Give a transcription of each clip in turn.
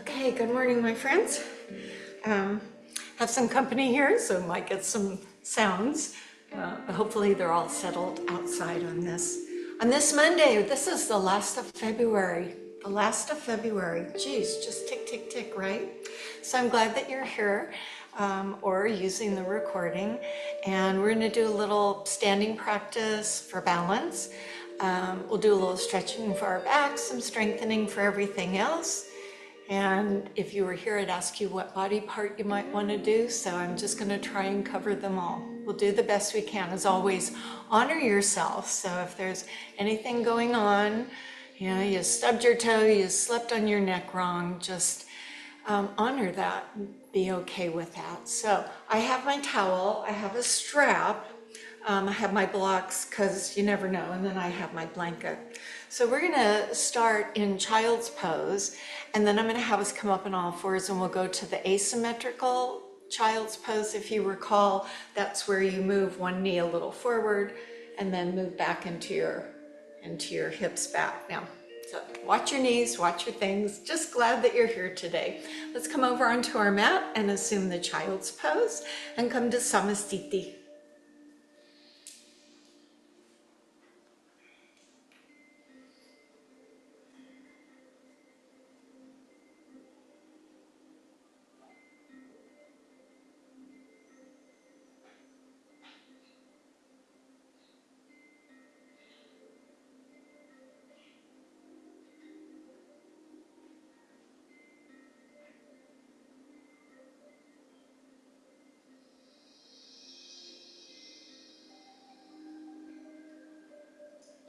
Okay, good morning, my friends. Have some company here, so might get some sounds. But hopefully they're all settled outside on this Monday. This is the last of February. The last of February. Geez, just tick, tick, tick, right? So I'm glad that you're here or using the recording. And we're going to do a little standing practice for balance. We'll do a little stretching for our backs, some strengthening for everything else. And if you were here, I'd ask you what body part you might want to do. So I'm just going to try and cover them all. We'll do the best we can. As always, honor yourself. So if there's anything going on, you stubbed your toe, you slept on your neck wrong, just honor that. Be okay with that. So I have my towel. I have a strap. I have my blocks because you never know. And then I have my blanket. So we're going to start in child's pose, and then I'm going to have us come up on all fours, and we'll go to the asymmetrical child's pose. If you recall, that's where you move one knee a little forward and then move back into your hips back. Now, so watch your knees, watch your things. Just glad that you're here today. Let's come over onto our mat and assume the child's pose and come to Samastiti.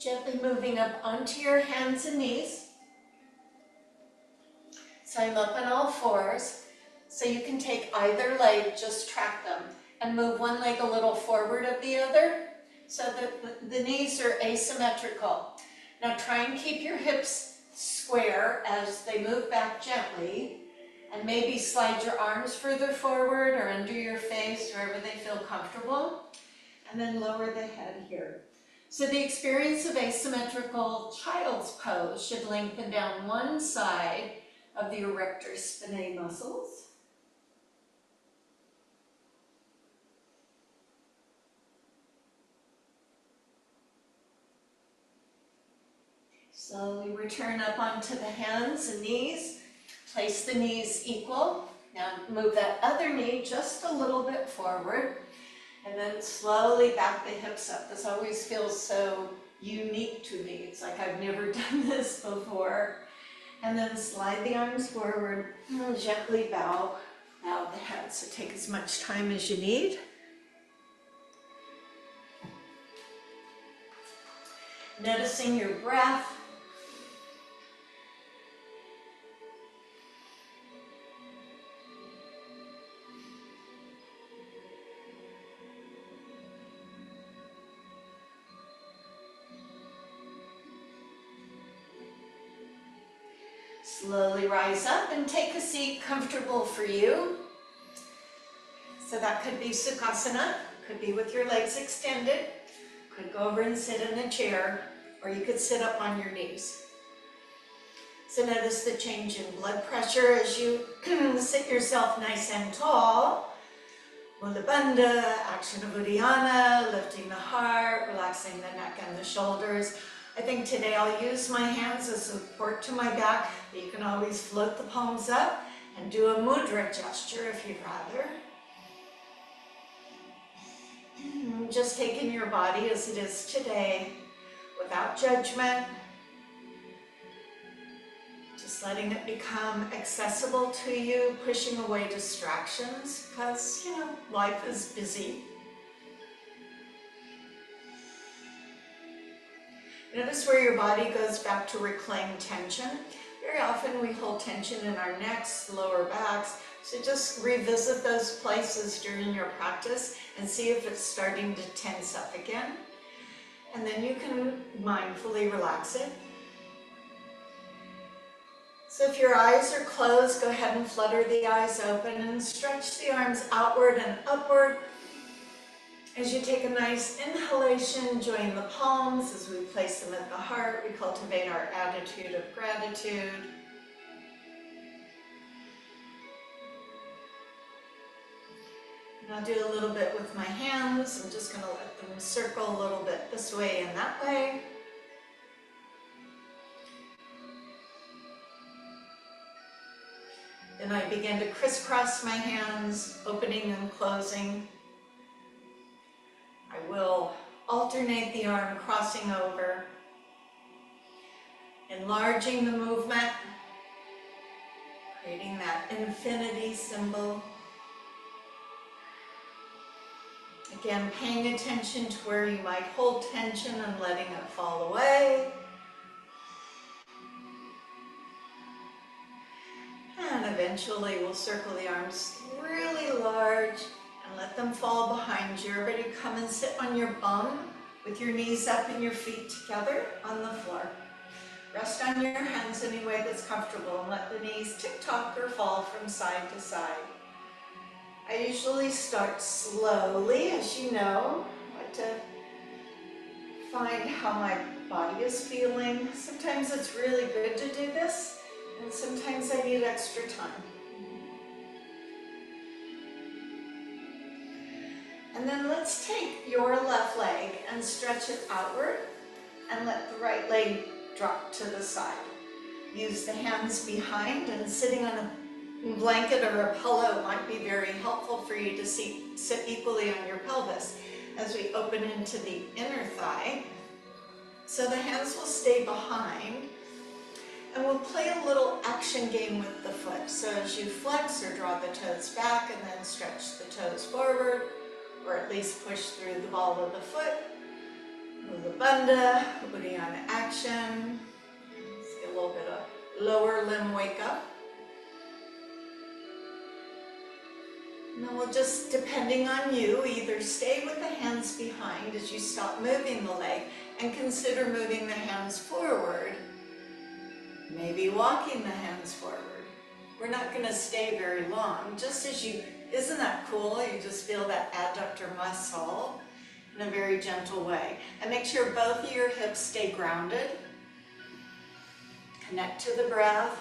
Gently moving up onto your hands and knees. So I'm up on all fours. So you can take either leg, just track them, and move one leg a little forward of the other so that the knees are asymmetrical. Now try and keep your hips square as they move back gently, and maybe slide your arms further forward or under your face, wherever they feel comfortable, and then lower the head here. So the experience of asymmetrical child's pose should lengthen down one side of the erector spinae muscles. Slowly return up onto the hands and knees. Place the knees equal. Now move that other knee just a little bit forward. And then slowly back the hips up. This always feels so unique to me. It's like I've never done this before. And then slide the arms forward and gently bow the head. So take as much time as you need. Noticing your breath. Slowly rise up and take a seat comfortable for you. So that could be Sukhasana, could be with your legs extended, could go over and sit in a chair, or you could sit up on your knees. So notice the change in blood pressure as you sit yourself nice and tall. Mula Bandha, action of Uddiyana, lifting the heart, relaxing the neck and the shoulders. I think today I'll use my hands as support to my back, but you can always float the palms up and do a mudra gesture if you'd rather. Just taking your body as it is today, without judgment. Just letting it become accessible to you, pushing away distractions, because, life is busy. Notice where your body goes back to reclaim tension. Very often we hold tension in our necks, lower backs, so just revisit those places during your practice and see if it's starting to tense up again. And then you can mindfully relax it. So if your eyes are closed, go ahead and flutter the eyes open and stretch the arms outward and upward. As you take a nice inhalation, join the palms as we place them at the heart. We cultivate our attitude of gratitude. And I'll do a little bit with my hands. I'm just going to let them circle a little bit this way and that way. Then I begin to crisscross my hands, opening and closing. I will alternate the arm crossing over, enlarging the movement, creating that infinity symbol. Again, paying attention to where you might hold tension and letting it fall away. And eventually we'll circle the arms really large and let them fall behind you. Everybody come and sit on your bum with your knees up and your feet together on the floor. Rest on your hands any way that's comfortable and let the knees tick-tock or fall from side to side. I usually start slowly, as you know. I like to find how my body is feeling. Sometimes it's really good to do this, and sometimes I need extra time. And then let's take your left leg and stretch it outward and let the right leg drop to the side. Use the hands behind, and sitting on a blanket or a pillow might be very helpful for you to sit equally on your pelvis as we open into the inner thigh. So the hands will stay behind, and we'll play a little action game with the foot. So as you flex or draw the toes back and then stretch the toes forward, or at least push through the ball of the foot, Mula Bandha, Uddiyana action. See a little bit of lower limb wake up. And then we'll just, depending on you, either stay with the hands behind as you stop moving the leg and consider moving the hands forward. Maybe walking the hands forward. We're not going to stay very long. Just as you, isn't that cool? You just feel that adductor muscle in a very gentle way. And make sure both of your hips stay grounded. Connect to the breath.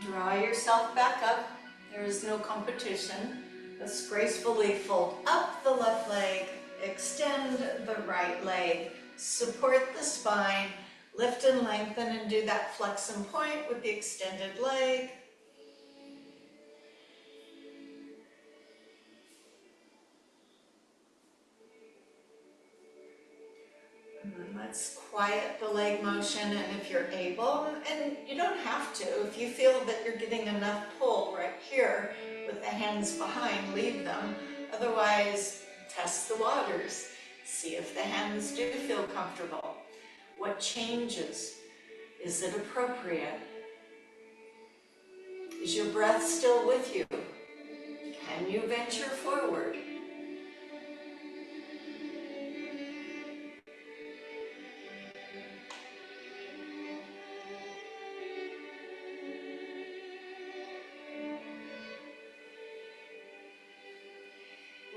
Draw yourself back up. There is no competition. Let's gracefully fold up the left leg, extend the right leg, support the spine, lift and lengthen, and do that flex and point with the extended leg. And then let's quiet the leg motion, and if you're able, and you don't have to, if you feel that you're getting enough pull right here with the hands behind, leave them. Otherwise, test the waters. See if the hands do feel comfortable. What changes? Is it appropriate? Is your breath still with you? Can you venture forward?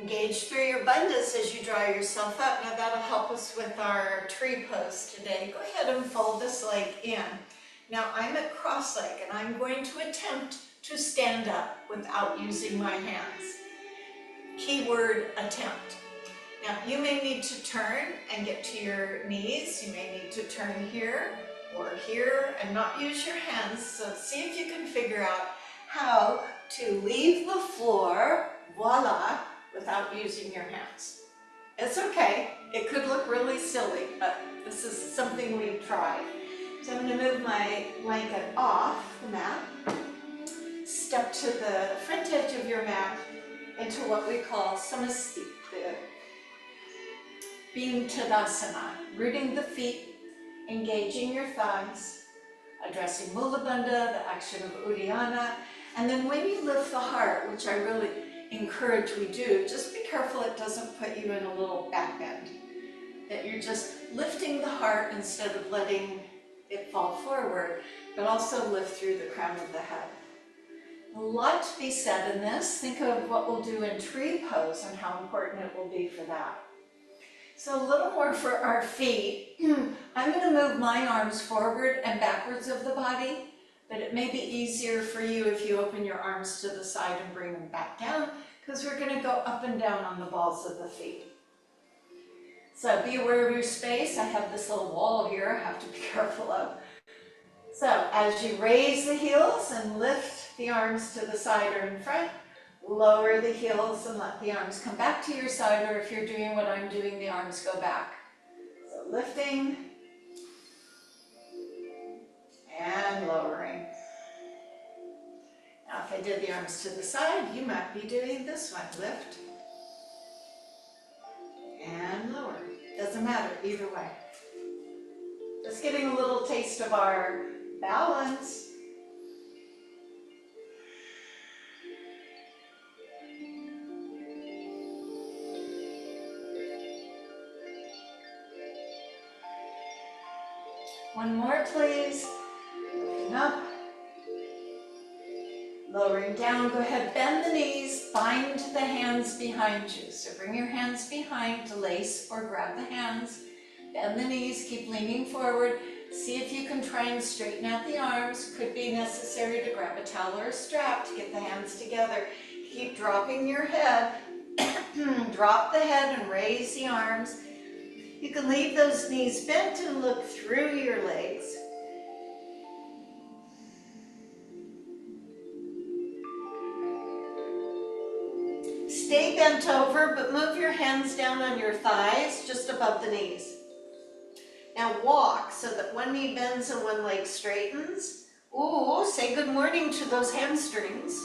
Engage through your bandhas as you draw yourself up. Now that'll help us with our tree pose today. Go ahead and fold this leg in. Now I'm at cross leg, and I'm going to attempt to stand up without using my hands. Keyword attempt. Now you may need to turn and get to your knees. You may need to turn here or here and not use your hands. So see if you can figure out how to leave the floor, voila, without using your hands. It's okay. It could look really silly, but this is something we've tried. So I'm going to move my blanket off the mat, step to the front edge of your mat into what we call Namaste, the being Tadasana, rooting the feet, engaging your thighs, addressing Mula Bandha, the action of Uddiyana, and then when you lift the heart, which I really encourage we do, just be careful it doesn't put you in a little back bend, that you're just lifting the heart instead of letting it fall forward, but also lift through the crown of the head. A lot to be said in this. Think of what we'll do in tree pose and how important it will be for that. So a little more for our feet. I'm going to move my arms forward and backwards of the body. but it may be easier for you if you open your arms to the side and bring them back down, because we're going to go up and down on the balls of the feet. So be aware of your space. I have this little wall here I have to be careful of. So as you raise the heels and lift the arms to the side or in front, lower the heels and let the arms come back to your side, or if you're doing what I'm doing, the arms go back. So lifting and lowering. Now if I did the arms to the side, you might be doing this one. Lift and lower. Doesn't matter, either way. Just getting a little taste of our balance. One more, please. Lifting up. Lowering down. Go ahead, bend the knees, bind the hands behind you. So bring your hands behind to lace or grab the hands. Bend the knees, keep leaning forward. See if you can try and straighten out the arms. Could be necessary to grab a towel or a strap to get the hands together. Keep dropping your head. Drop the head and raise the arms. You can leave those knees bent and look through your legs. Stay bent over, but move your hands down on your thighs, just above the knees. Now walk so that one knee bends and one leg straightens. Ooh, say good morning to those hamstrings.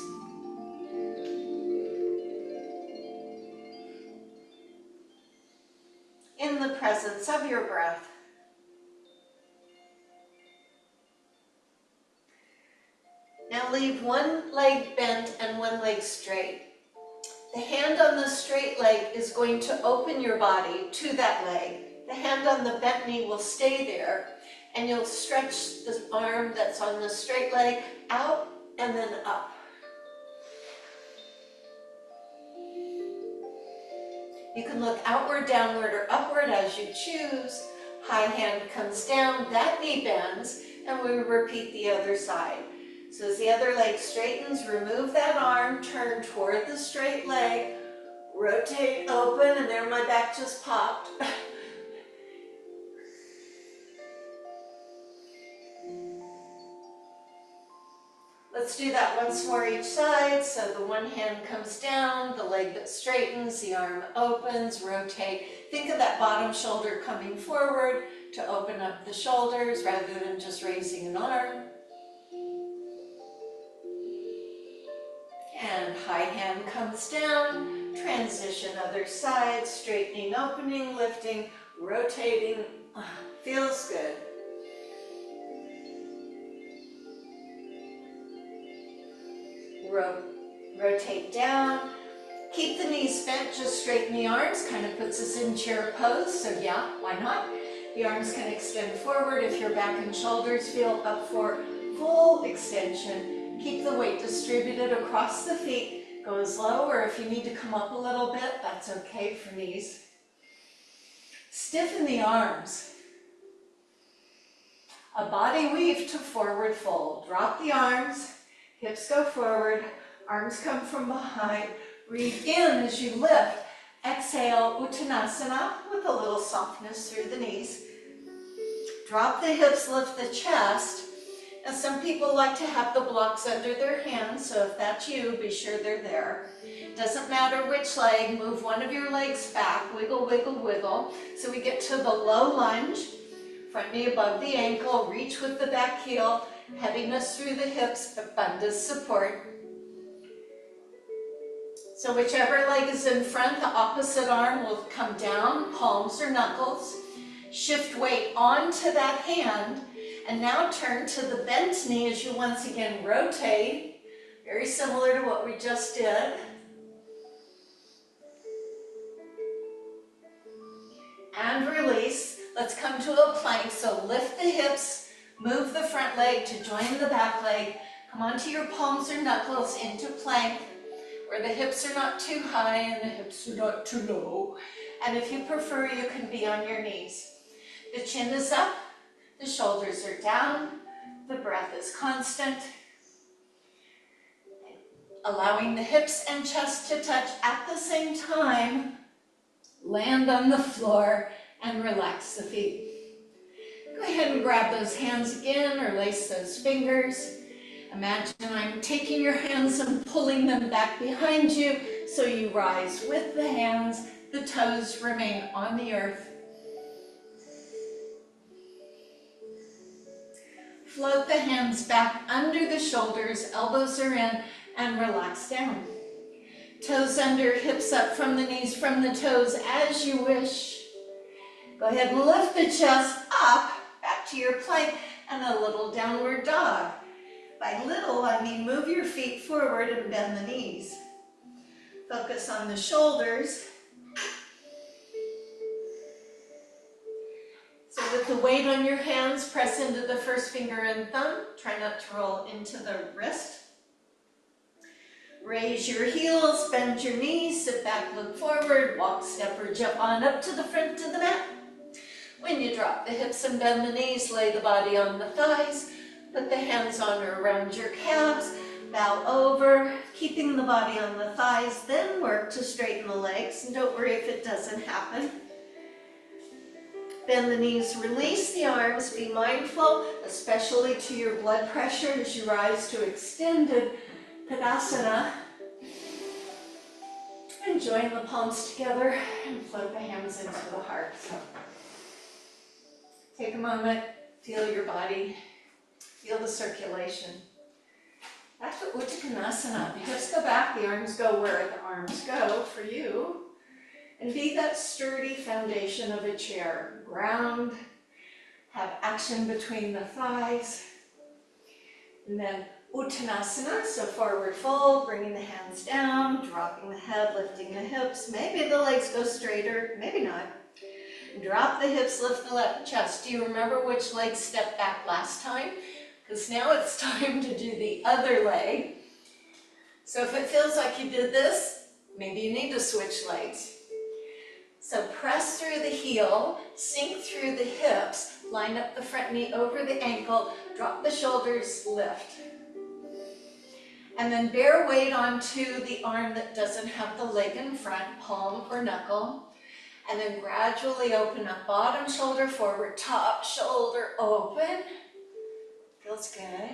In the presence of your breath. Now leave one leg bent and one leg straight. The hand on the straight leg is going to open your body to that leg. The hand on the bent knee will stay there, and you'll stretch the arm that's on the straight leg out and then up. You can look outward, downward, or upward as you choose. High hand comes down, that knee bends, and we repeat the other side. So as the other leg straightens, remove that arm, turn toward the straight leg, rotate open, and there my back just popped. Let's do that once more each side. So the one hand comes down, the leg that straightens, the arm opens, rotate. Think of that bottom shoulder coming forward to open up the shoulders rather than just raising an arm. And high hand comes down, transition other side, straightening, opening, lifting, rotating. Feels good. Rotate down. Keep the knees bent, just straighten the arms, kind of puts us in chair pose, so yeah, why not? The arms can extend forward if your back and shoulders feel up for full extension. Keep the weight distributed across the feet. Go as low, or if you need to come up a little bit, that's okay for knees. Stiffen the arms. A body weave to forward fold. Drop the arms. Hips go forward, arms come from behind. Breathe in as you lift. Exhale, Uttanasana, with a little softness through the knees. Drop the hips, lift the chest. Now some people like to have the blocks under their hands, so if that's you, be sure they're there. Doesn't matter which leg, move one of your legs back, wiggle, wiggle, wiggle. So we get to the low lunge, front knee above the ankle, reach with the back heel. Heaviness through the hips, but bandha support. So whichever leg is in front, the opposite arm will come down, palms or knuckles. Shift weight onto that hand, and now turn to the bent knee as you once again rotate. Very similar to what we just did. And release. Let's come to a plank, so lift the hips. Move the front leg to join the back leg. Come onto your palms or knuckles into plank, where the hips are not too high and the hips are not too low. And if you prefer, you can be on your knees. The chin is up, the shoulders are down, The breath is constant. Allowing the hips and chest to touch at the same time. Land on the floor and relax the feet. Go ahead and grab those hands again or lace those fingers. Imagine I'm taking your hands and pulling them back behind you so you rise with the hands, the toes remain on the earth. Float the hands back under the shoulders, elbows are in, and relax down. Toes under, hips up from the knees, from the toes as you wish. Go ahead and lift the chest up, back to your plank, and a little downward dog. By little, I mean move your feet forward and bend the knees. Focus on the shoulders. So with the weight on your hands, press into the first finger and thumb. Try not to roll into the wrist. Raise your heels, bend your knees, sit back, look forward, walk, step, or jump on up to the front of the mat. When you drop the hips and bend the knees, lay the body on the thighs, put the hands on or around your calves, bow over, keeping the body on the thighs, then work to straighten the legs, and don't worry if it doesn't happen. Bend the knees, release the arms, be mindful, especially to your blood pressure as you rise to extended Tadasana. And join the palms together and float the hands into the heart. So take a moment, feel your body, feel the circulation. Back to Uttanasana. The hips go back, the arms go where the arms go for you. And be that sturdy foundation of a chair. Ground, have action between the thighs. And then Uttanasana, so forward fold, bringing the hands down, dropping the head, lifting the hips. Maybe the legs go straighter, maybe not. Drop the hips, lift the left chest. Do you remember which leg stepped back last time? Because now it's time to do the other leg. So if it feels like you did this, maybe you need to switch legs. So press through the heel, sink through the hips, line up the front knee over the ankle, drop the shoulders, lift. And then bear weight onto the arm that doesn't have the leg in front, palm or knuckle. And then gradually open up, bottom shoulder forward, top shoulder open. Feels good.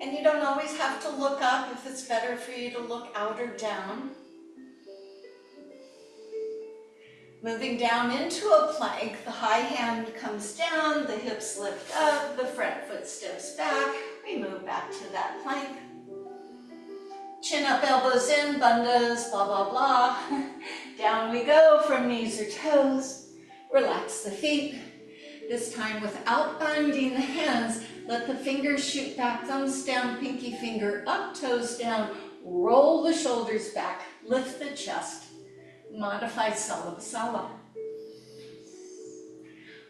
And you don't always have to look up if it's better for you to look out or down. Moving down into a plank, the high hand comes down, the hips lift up, the front foot steps back. We move back to that plank. Chin up, elbows in, bandhas, blah, blah, blah. Down we go from knees or toes. Relax the feet. This time without binding the hands, let the fingers shoot back, thumbs down, pinky finger up, toes down. Roll the shoulders back, lift the chest. Modified Salabhasala.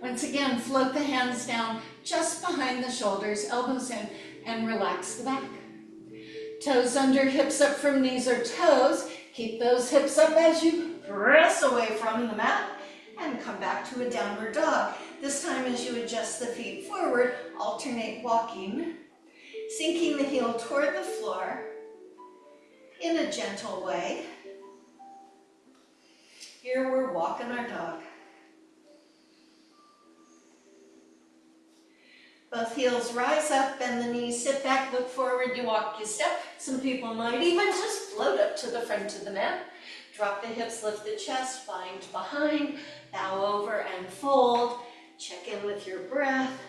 Once again, float the hands down just behind the shoulders, elbows in, and relax the back. Toes under, hips up from knees or toes. Keep those hips up as you press away from the mat and come back to a downward dog. This time as you adjust the feet forward, alternate walking, sinking the heel toward the floor in a gentle way. Here we're walking our dog. Both heels rise up, bend the knees, sit back, look forward, you walk, you step. Some people might even just float up to the front of the mat. Drop the hips, lift the chest, bind behind, bow over and fold. Check in with your breath.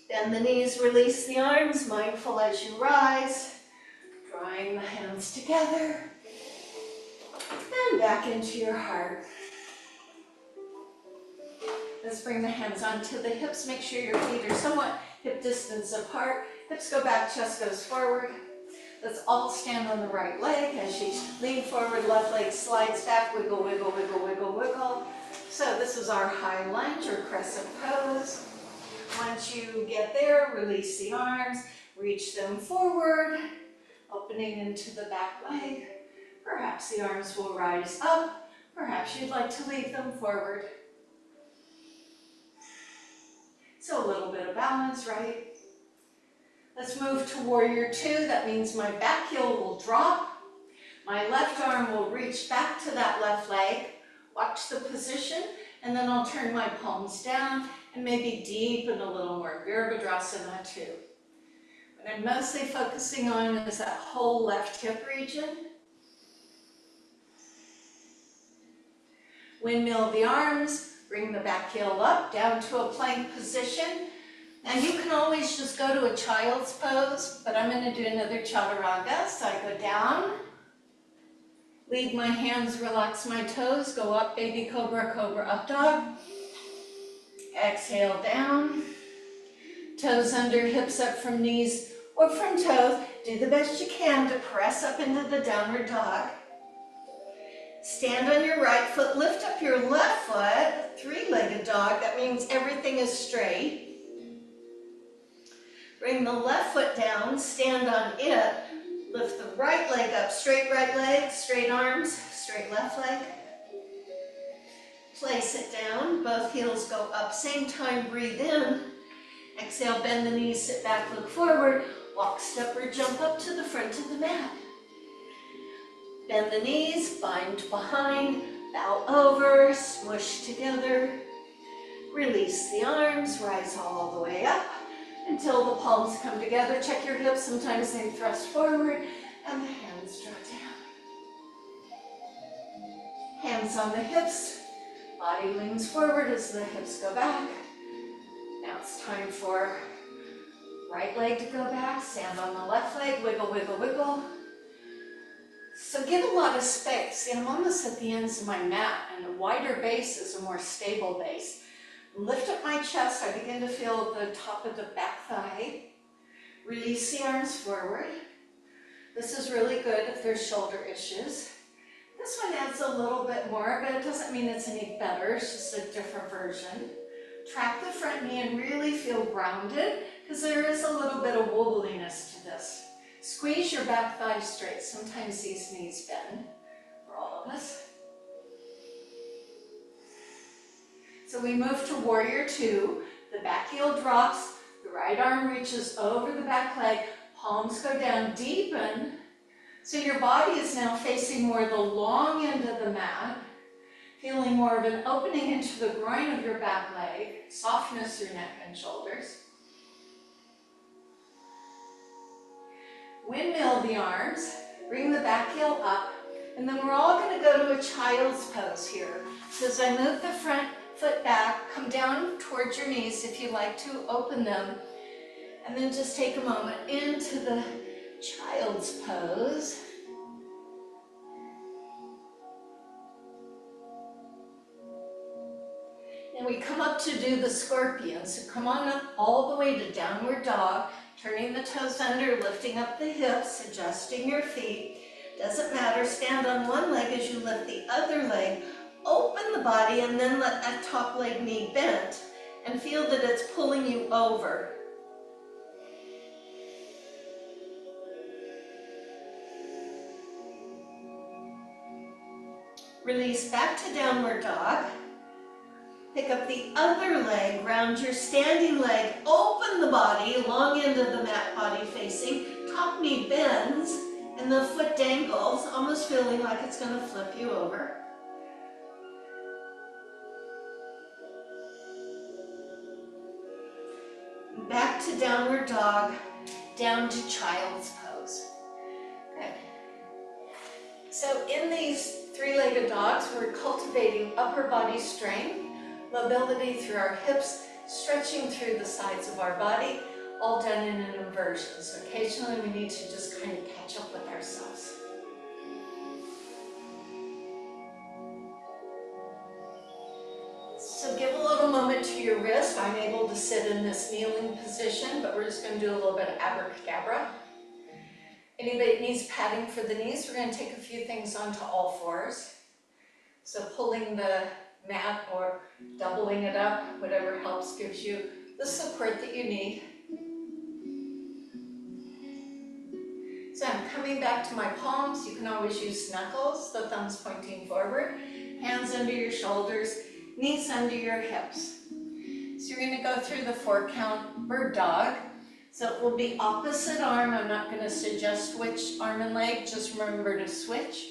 Bend the knees, release the arms, mindful as you rise. Drawing the hands together. And back into your heart. Let's bring the hands onto the hips. Make sure your feet are somewhat hip distance apart. Hips go back, chest goes forward. Let's all stand on the right leg as you lean forward, left leg slides back, wiggle, wiggle, wiggle, wiggle, wiggle. So this is our high lunge or crescent pose. Once you get there, release the arms, reach them forward, opening into the back leg. Perhaps the arms will rise up. Perhaps you'd like to leave them forward. So a little bit of balance, right? Let's move to warrior two. That means my back heel will drop. My left arm will reach back to that left leg. Watch the position, and then I'll turn my palms down and maybe deepen a little more, Virabhadrasana too. What I'm mostly focusing on is that whole left hip region. Windmill the arms, bring the back heel up, down to a plank position. Now you can always just go to a child's pose, but I'm going to do another chaturanga. So I go down, leave my hands, relax my toes, go up, baby cobra, cobra up dog. Exhale down, toes under, hips up from knees or from toes. Do the best you can to press up into the downward dog. Stand on your right foot, lift up your left foot, three-legged dog. That means everything is straight. Bring the left foot down, stand on it, lift the right leg up, straight right leg, straight arms, straight left leg. Place it down, both heels go up, same time, breathe in. Exhale, bend the knees, sit back, look forward, walk, step, or jump up to the front of the mat. Bend the knees, bind behind, bow over, smush together. Release the arms, rise all the way up until the palms come together. Check your hips, sometimes they thrust forward, and the hands draw down. Hands on the hips, body leans forward as the hips go back. Now it's time for right leg to go back, stand on the left leg, wiggle, wiggle, wiggle. So get a lot of space. See, I'm almost at the ends of my mat, and a wider base is a more stable base. Lift up my chest, I begin to feel the top of the back thigh. Release the arms forward. This is really good if there's shoulder issues. This one adds a little bit more, but it doesn't mean it's any better, it's just a different version. Track the front knee and really feel grounded, because there is a little bit of wobbliness to this. Squeeze your back thigh straight. Sometimes these knees bend, for all of us. So we move to warrior two. The back heel drops, the right arm reaches over the back leg, palms go down, deepen. So your body is now facing more the long end of the mat, feeling more of an opening into the groin of your back leg, softness through neck and shoulders. Windmill the arms, bring the back heel up, and then we're all going to go to a child's pose here. So as I move the front foot back, come down towards your knees if you like to open them, and then just take a moment into the child's pose. And we come up to do the scorpion. So come on up all the way to downward dog, turning the toes under, lifting up the hips, adjusting your feet. Doesn't matter, stand on one leg as you lift the other leg. Open the body and then let that top leg knee bent and feel that it's pulling you over. Release back to downward dog. Pick up the other leg, round your standing leg, open the body, long end of the mat, body facing, top knee bends, and the foot dangles, almost feeling like it's going to flip you over. Back to downward dog, down to child's pose. Good. So in these three-legged dogs, we're cultivating upper body strength, mobility through our hips, stretching through the sides of our body, all done in an inversion. So occasionally we need to just kind of catch up with ourselves. So give a little moment to your wrist. I'm able to sit in this kneeling position, but we're just going to do a little bit of abracadabra. Anybody that needs padding for the knees, we're going to take a few things onto all fours. So pulling the mat or doubling it up, whatever helps, gives you the support that you need. So I'm coming back to my palms. You can always use knuckles, the thumbs pointing forward, hands under your shoulders, knees under your hips. So you're going to go through the 4-count bird dog. So it will be opposite arm. I'm not going to suggest which arm and leg, just remember to switch.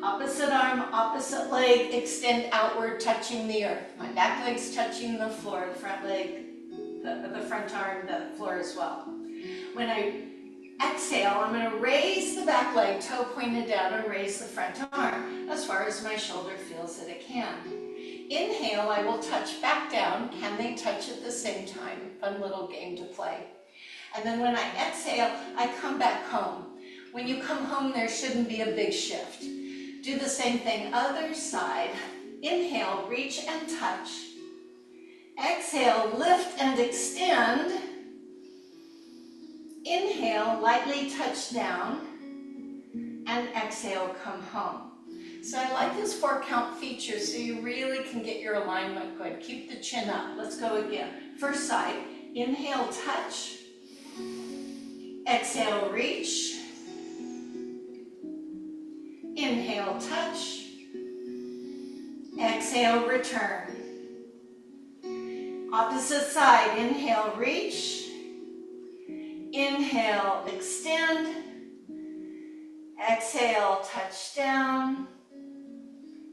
Opposite arm, opposite leg, extend outward, touching the earth. My back leg's touching the floor, the front leg, the front arm, the floor as well. When I exhale, I'm going to raise the back leg, toe pointed down, and raise the front arm as far as my shoulder feels that it can. Inhale, I will touch back down. Can they touch at the same time? Fun little game to play. And then when I exhale, I come back home. When you come home, there shouldn't be a big shift. Do the same thing, other side. Inhale, reach and touch. Exhale, lift and extend. Inhale, lightly touch down. And exhale, come home. So I like this 4-count feature so you really can get your alignment good. Keep the chin up. Let's go again. First side. Inhale, touch. Exhale, reach. Inhale, touch. Exhale, return. Opposite side. Inhale, reach. Inhale, extend. Exhale, touch down.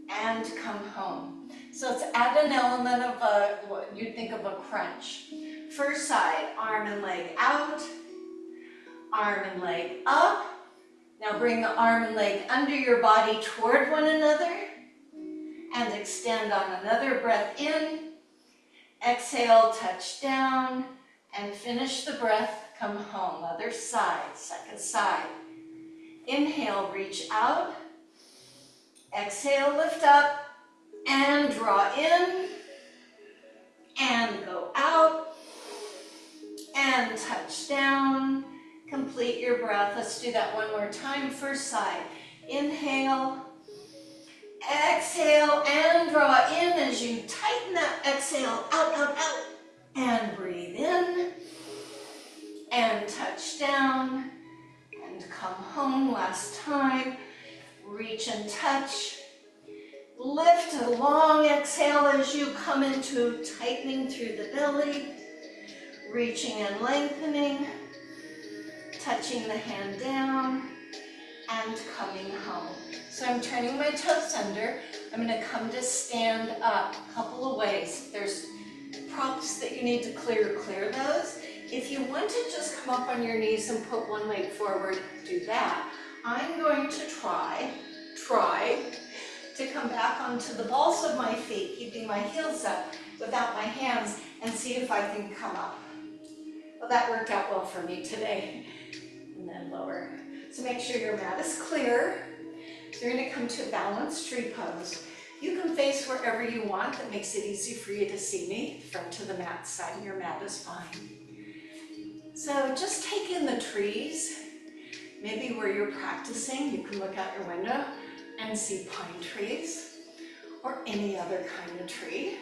And come home. So let's add an element of what you'd think of a crunch. First side, arm and leg out, arm and leg up. Now bring the arm and leg under your body toward one another and extend on another breath in. Exhale, touch down and finish the breath, come home. Other side, second side. Inhale, reach out. Exhale, lift up and draw in and go out and touch down. Complete your breath. Let's do that one more time. First side. Inhale, exhale, and draw in as you tighten that exhale. Out, out, out. And breathe in and touch down and come home. Last time. Reach and touch. Lift a long exhale as you come into tightening through the belly. Reaching and lengthening. Touching the hand down and coming home. So I'm turning my toes under. I'm going to come to stand up a couple of ways. There's props that you need to clear those. If you want to just come up on your knees and put one leg forward, do that. I'm going to try to come back onto the balls of my feet, keeping my heels up without my hands, and see if I can come up. Well, that worked out well for me today. And then lower. So make sure your mat is clear. So you're going to come to balanced tree pose. You can face wherever you want. That makes it easy for you to see me. Front to the mat side, your mat is fine. So just take in the trees. Maybe where you're practicing, you can look out your window and see pine trees or any other kind of tree,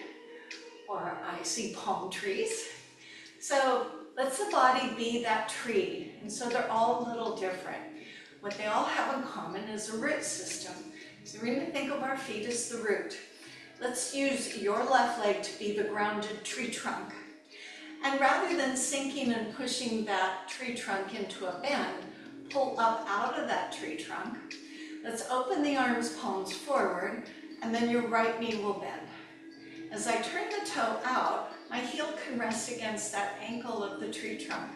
or I see palm trees. So let the body be that tree. And so they're all a little different. What they all have in common is a root system. So we're going to think of our feet as the root. Let's use your left leg to be the grounded tree trunk. And rather than sinking and pushing that tree trunk into a bend, pull up out of that tree trunk. Let's open the arms, palms forward, and then your right knee will bend. As I turn the toe out, my heel can rest against that ankle of the tree trunk.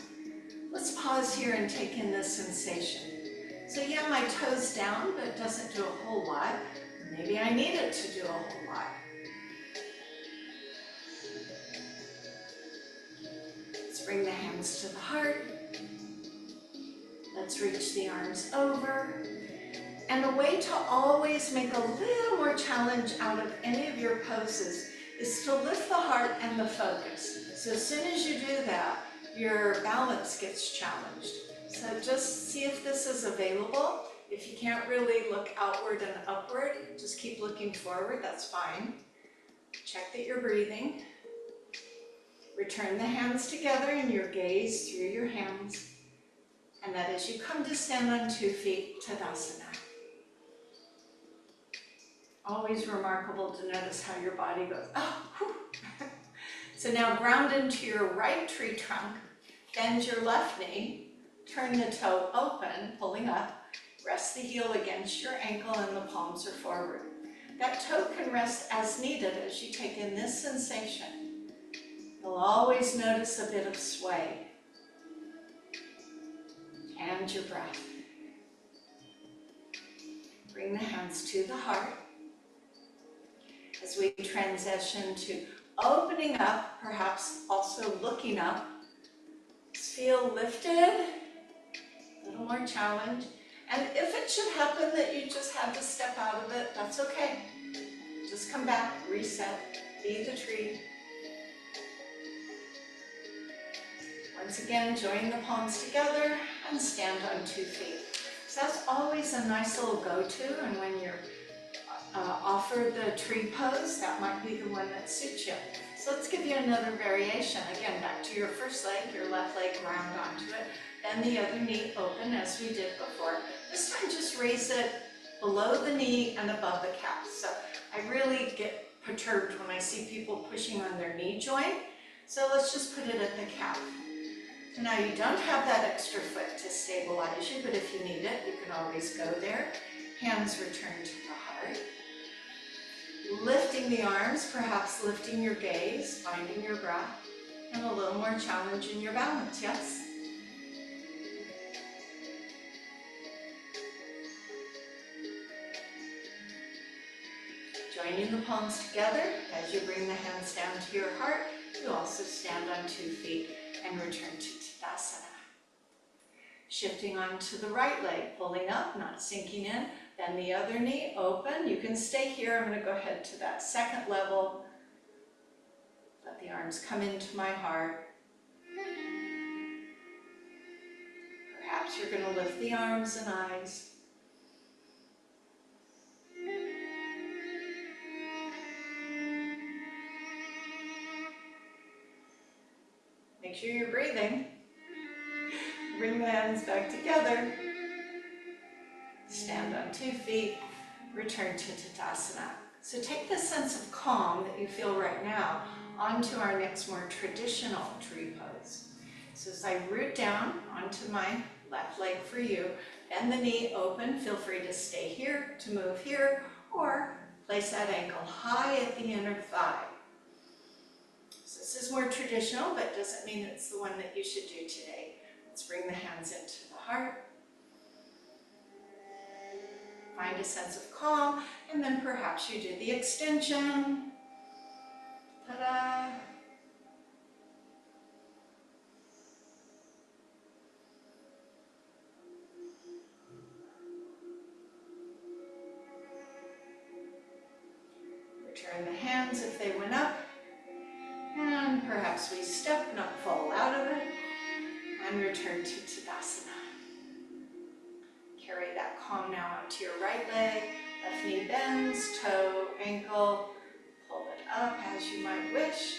Let's pause here and take in this sensation. So yeah, my toe's down, but it doesn't do a whole lot. Maybe I need it to do a whole lot. Let's bring the hands to the heart. Let's reach the arms over. And a way to always make a little more challenge out of any of your poses is to lift the heart and the focus. So as soon as you do that, your balance gets challenged. So just see if this is available. If you can't really look outward and upward, just keep looking forward, that's fine. Check that you're breathing. Return the hands together and your gaze through your hands. And that as you come to stand on 2 feet, Tadasana. Always remarkable to notice how your body goes, oh, whew. So now ground into your right tree trunk, bend your left knee, turn the toe open, pulling up, rest the heel against your ankle and the palms are forward. That toe can rest as needed as you take in this sensation. You'll always notice a bit of sway. And your breath. Bring the hands to the heart as we transition to opening up, perhaps also looking up. Just feel lifted, a little more challenge. And if it should happen that you just had to step out of it, that's okay. Just come back, reset, be the tree. Once again, join the palms together and stand on 2 feet. So that's always a nice little go-to, and when you're offered the tree pose, that might be the one that suits you. So let's give you another variation. Again, back to your first leg, your left leg ground onto it, then the other knee open as we did before. This time just raise it below the knee and above the calf. So I really get perturbed when I see people pushing on their knee joint. So let's just put it at the calf. So now you don't have that extra foot to stabilize you, but if you need it, you can always go there. Hands return to the heart. Lifting the arms, perhaps lifting your gaze, finding your breath, and a little more challenge in your balance, yes? Joining the palms together, as you bring the hands down to your heart, you also stand on 2 feet and return to Tadasana. Shifting onto the right leg, pulling up, not sinking in, then the other knee open. You can stay here. I'm going to go ahead to that second level. Let the arms come into my heart. Perhaps you're going to lift the arms and eyes. Make sure you're breathing. Bring the hands back together. Stand on 2 feet. Return to Tadasana. So take the sense of calm that you feel right now onto our next more traditional tree pose. So as I root down onto my left leg for you, bend the knee open. Feel free to stay here, to move here, or place that ankle high at the inner thigh. So this is more traditional, but doesn't mean it's the one that you should do today. Let's bring the hands into the heart. Find a sense of calm, and then perhaps you do the extension. Ta-da! Return the hands if they went up. And perhaps we step, not fall out of it, and return to Tadasana. Carry that calm now onto your right leg. Left knee bends, toe, ankle. Pull it up as you might wish.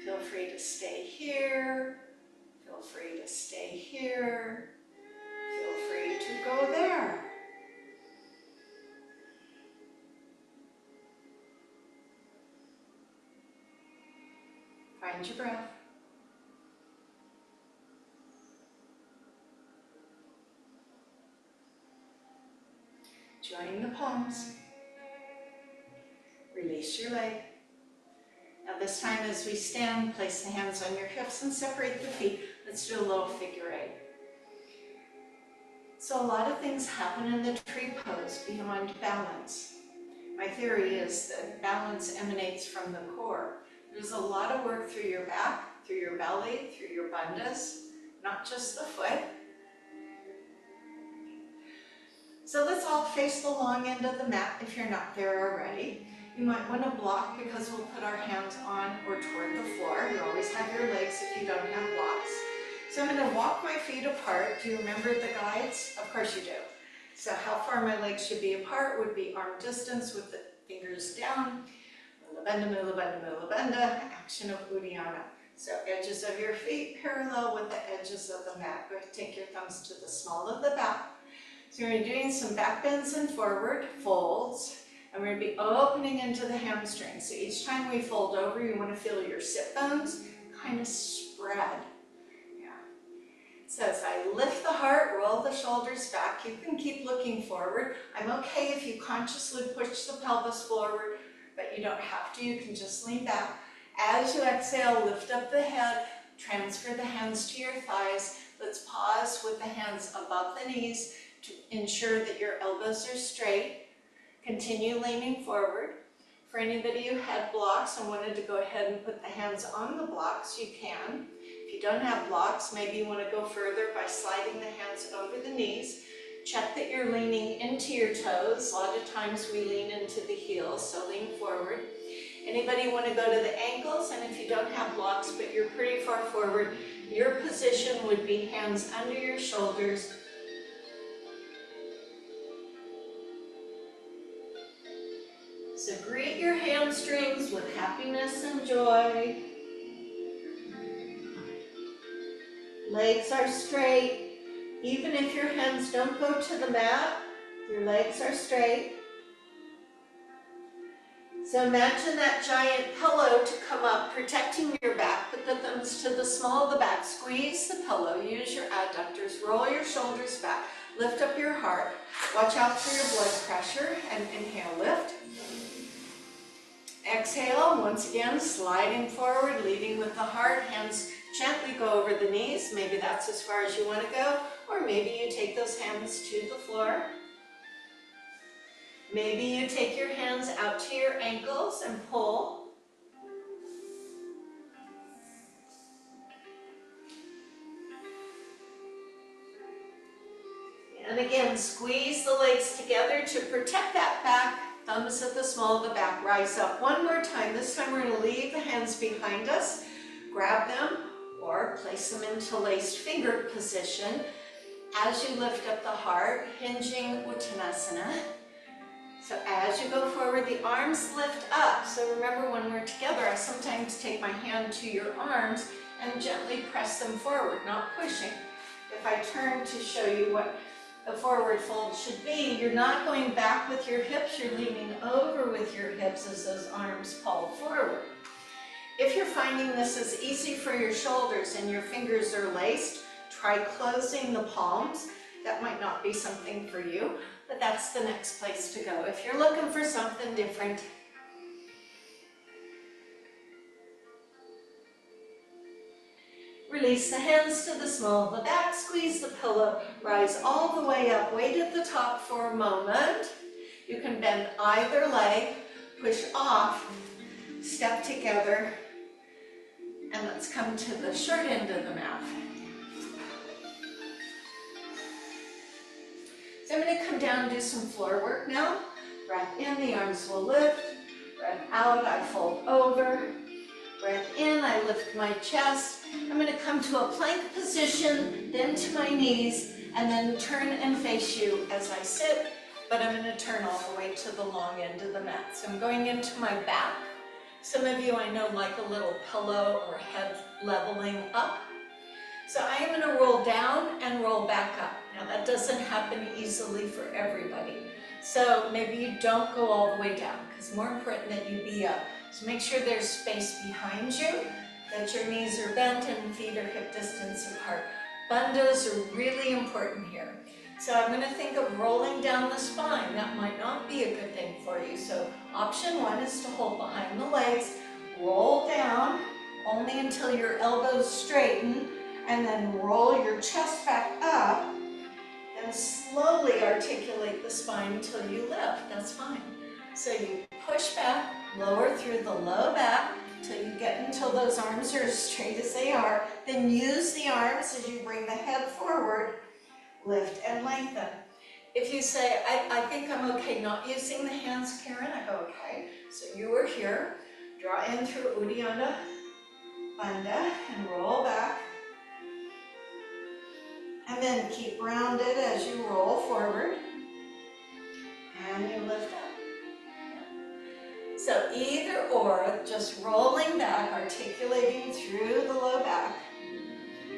Feel free to stay here. Feel free to stay here. Feel free to go there. Find your breath. Join the palms. Release your leg. Now this time as we stand, place the hands on your hips and separate the feet. Let's do a little figure eight. So a lot of things happen in the tree pose beyond balance. My theory is that balance emanates from the core. There's a lot of work through your back, through your belly, through your bandhas, not just the foot. So let's all face the long end of the mat if you're not there already. You might want to block because we'll put our hands on or toward the floor. You always have your legs if you don't have blocks. So I'm going to walk my feet apart. Do you remember the guides? Of course you do. So how far my legs should be apart would be arm distance with the fingers down. Mula Bandha, Mula Bandha, Mula Bandha, action of Uddiyana. So edges of your feet parallel with the edges of the mat. Go ahead and take your thumbs to the small of the back. So we're doing some back bends and forward folds. And we're going to be opening into the hamstrings. So each time we fold over, you want to feel your sit bones kind of spread. Yeah. So as I lift the heart, roll the shoulders back. You can keep looking forward. I'm okay if you consciously push the pelvis forward, but you don't have to. You can just lean back. As you exhale, lift up the head, transfer the hands to your thighs. Let's pause with the hands above the knees to ensure that your elbows are straight. Continue leaning forward. For anybody who had blocks and wanted to go ahead and put the hands on the blocks, you can. If you don't have blocks, maybe you want to go further by sliding the hands over the knees. Check that you're leaning into your toes. A lot of times we lean into the heels, so lean forward. Anybody want to go to the ankles? And if you don't have blocks, but you're pretty far forward, your position would be hands under your shoulders. So greet your hamstrings with happiness and joy. Legs are straight. Even if your hands don't go to the mat, your legs are straight. So imagine that giant pillow to come up, protecting your back. Put the thumbs to the small of the back. Squeeze the pillow. Use your adductors. Roll your shoulders back. Lift up your heart. Watch out for your blood pressure. And inhale, lift. Exhale, once again, sliding forward, leading with the heart. Hands gently go over the knees. Maybe that's as far as you want to go. Or maybe you take those hands to the floor. Maybe you take your hands out to your ankles and pull. And again, squeeze the legs together to protect that back. Thumbs at the small of the back. Rise up one more time. This time we're going to leave the hands behind us. Grab them or place them into laced finger position. As you lift up the heart, hinging Uttanasana. So as you go forward, the arms lift up. So remember, when we're together, I sometimes take my hand to your arms and gently press them forward, not pushing. If I turn to show you what the forward fold should be, you're not going back with your hips, you're leaning over with your hips as those arms pull forward. If you're finding this is easy for your shoulders and your fingers are laced, try closing the palms. That might not be something for you, but that's the next place to go. If you're looking for something different, release the hands to the small of the back, squeeze the pillow, rise all the way up, weight at the top for a moment. You can bend either leg, push off, step together, and let's come to the short end of the mat. So I'm going to come down and do some floor work now. Breath in, the arms will lift. Breath out, I fold over. Breath in, I lift my chest. I'm going to come to a plank position, then to my knees, and then turn and face you as I sit, but I'm going to turn all the way to the long end of the mat. So I'm going into my back. Some of you I know like a little pillow or head leveling up. So I am going to roll down and roll back up. Now that doesn't happen easily for everybody. So maybe you don't go all the way down, because it's more important that you be up. So make sure there's space behind you, that your knees are bent and feet are hip distance apart. Bandhas are really important here. So I'm going to think of rolling down the spine. That might not be a good thing for you. So option one is to hold behind the legs, roll down only until your elbows straighten, and then roll your chest back up, and slowly articulate the spine until you lift. That's fine. So you push back, lower through the low back till you get until those arms are as straight as they are. Then use the arms as you bring the head forward, lift and lengthen. If you say, I think I'm okay not using the hands, Karen, I go, okay. So you are here, draw in through Uddiyana Bandha and roll back. And then keep rounded as you roll forward. And you lift up. So either or, just rolling back, articulating through the low back.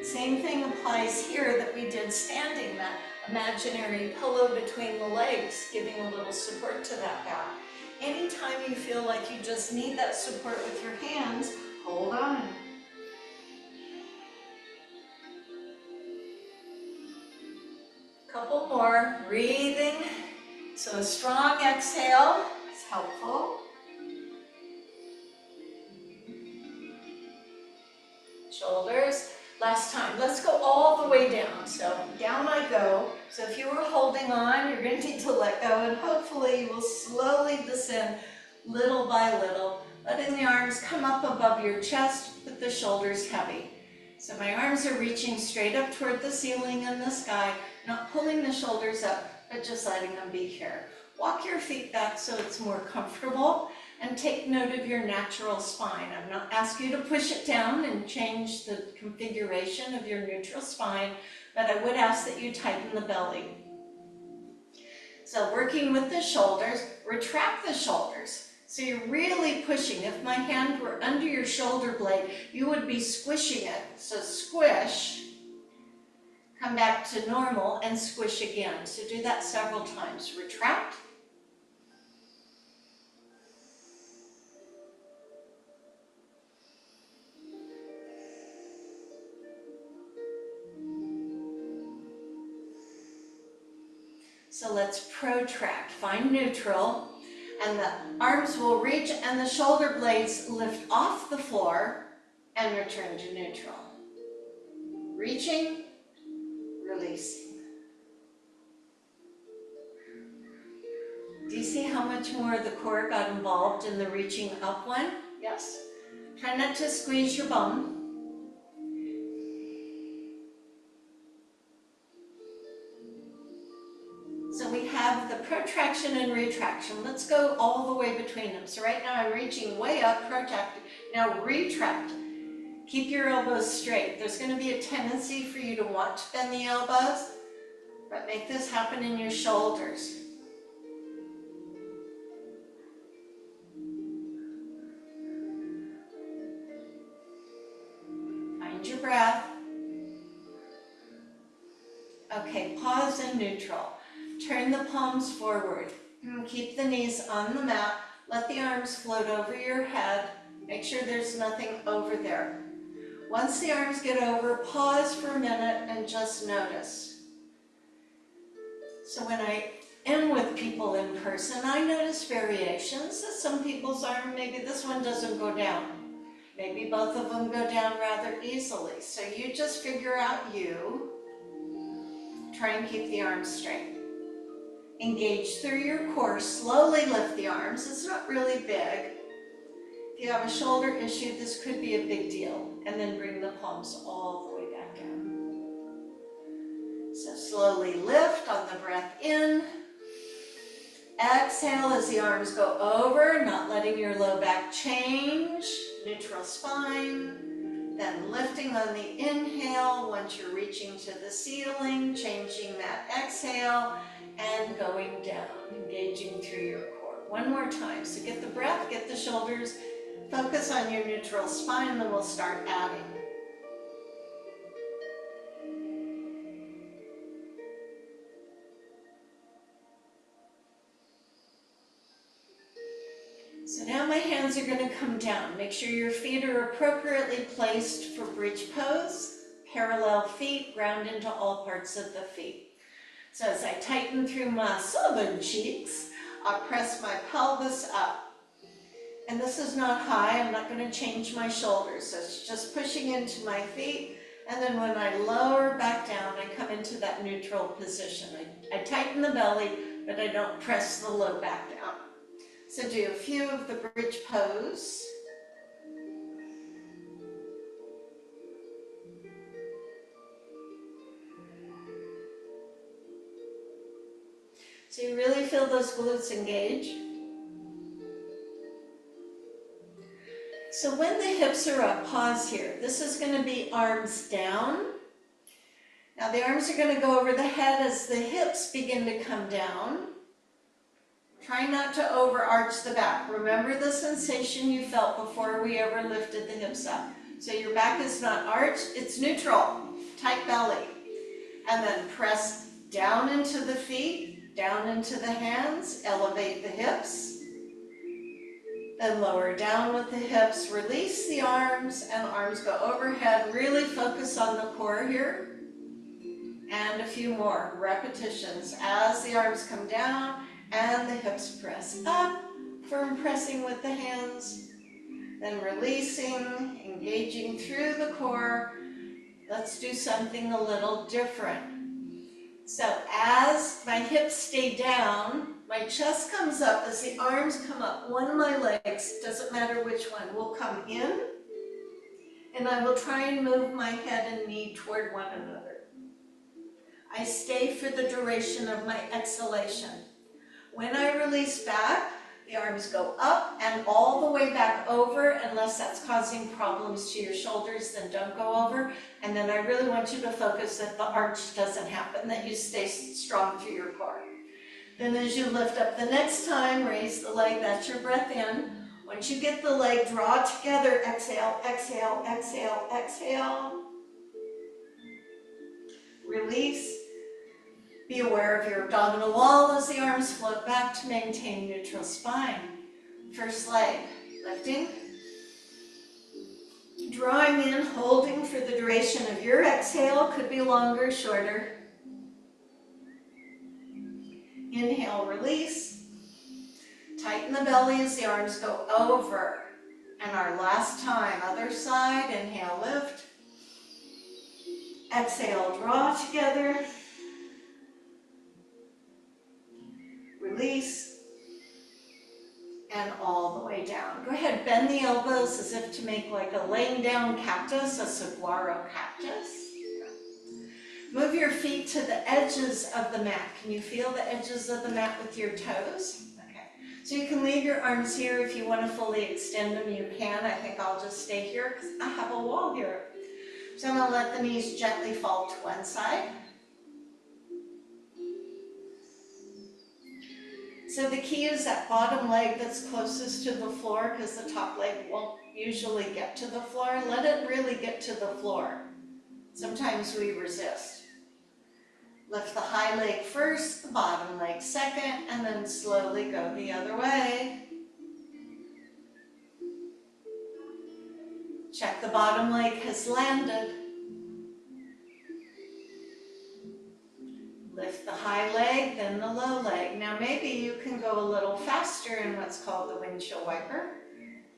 Same thing applies here that we did standing, that imaginary pillow between the legs, giving a little support to that back. Anytime you feel like you just need that support with your hands, hold on. Couple more, breathing. So a strong exhale is helpful. Shoulders. Last time, let's go all the way down. So down I go. So if you were holding on, you're going to need to let go, and hopefully you will slowly descend little by little, letting the arms come up above your chest with the shoulders heavy. So my arms are reaching straight up toward the ceiling and the sky, not pulling the shoulders up, but just letting them be here. Walk your feet back so it's more comfortable, and take note of your natural spine. I'm not asking you to push it down and change the configuration of your neutral spine, but I would ask that you tighten the belly. So working with the shoulders, retract the shoulders. So you're really pushing. If my hand were under your shoulder blade, you would be squishing it. So squish, come back to normal, and squish again. So do that several times. Retract. So let's protract, find neutral, and the arms will reach and the shoulder blades lift off the floor and return to neutral. Reaching, releasing. Do you see how much more the core got involved in the reaching up one? Yes. Try not to squeeze your bum. So we have the protraction and retraction. Let's go all the way between them. So right now I'm reaching way up, protracting. Now retract. Keep your elbows straight. There's going to be a tendency for you to want to bend the elbows, but make this happen in your shoulders. Find your breath. Okay, pause in neutral. Turn the palms forward. Keep the knees on the mat. Let the arms float over your head. Make sure there's nothing over there. Once the arms get over, pause for a minute and just notice. So when I am with people in person, I notice variations. That some people's arm, maybe this one doesn't go down. Maybe both of them go down rather easily. So you just figure out you. Try and keep the arms straight. Engage through your core. Slowly lift the arms. It's not really big. If you have a shoulder issue, this could be a big deal. And then bring the palms all the way back down. So slowly lift on the breath in. Exhale as the arms go over, not letting your low back change. Neutral spine. Then lifting on the inhale once you're reaching to the ceiling, changing that exhale, and going down, engaging through your core. One more time. So get the breath, get the shoulders, focus on your neutral spine, and then we'll start adding. So now my hands are going to come down. Make sure your feet are appropriately placed for bridge pose. Parallel feet, ground into all parts of the feet. So as I tighten through my southern cheeks, I press my pelvis up. And this is not high. I'm not going to change my shoulders. So it's just pushing into my feet. And then when I lower back down, I come into that neutral position. I tighten the belly, but I don't press the low back down. So do a few of the bridge pose. So you really feel those glutes engage. So when the hips are up, pause here. This is going to be arms down. Now the arms are going to go over the head as the hips begin to come down. Try not to overarch the back. Remember the sensation you felt before we ever lifted the hips up. So your back is not arched, it's neutral, tight belly. And then press down into the feet, down into the hands, elevate the hips. Then lower down with the hips, release the arms, and arms go overhead. Really focus on the core here. And a few more repetitions as the arms come down and the hips press up. Firm pressing with the hands. Then releasing, engaging through the core. Let's do something a little different. So as my hips stay down, my chest comes up as the arms come up. One of my legs, doesn't matter which one, will come in. And I will try and move my head and knee toward one another. I stay for the duration of my exhalation. When I release back, the arms go up and all the way back over. Unless that's causing problems to your shoulders, then don't go over. And then I really want you to focus that the arch doesn't happen, that you stay strong through your core. Then as you lift up the next time, raise the leg, that's your breath in. Once you get the leg, draw together, exhale, exhale, exhale, exhale. Release. Be aware of your abdominal wall as the arms float back to maintain neutral spine. First leg, lifting. Drawing in, holding for the duration of your exhale. Could be longer, shorter. Inhale, release. Tighten the belly as the arms go over. And our last time, other side, inhale, lift. Exhale, draw together. Release, and all the way down. Go ahead, bend the elbows as if to make like a laying down cactus, a saguaro cactus. Move your feet to the edges of the mat. Can you feel the edges of the mat with your toes? Okay, so you can leave your arms here. If you want to fully extend them, you can. I think I'll just stay here because I have a wall here. So I'm going to let the knees gently fall to one side. So the key is that bottom leg that's closest to the floor, because the top leg won't usually get to the floor. Let it really get to the floor. Sometimes we resist. Lift the high leg first, the bottom leg second, and then slowly go the other way. Check the bottom leg has landed. Lift the high leg, then the low leg. Now maybe you can go a little faster in what's called the windshield wiper.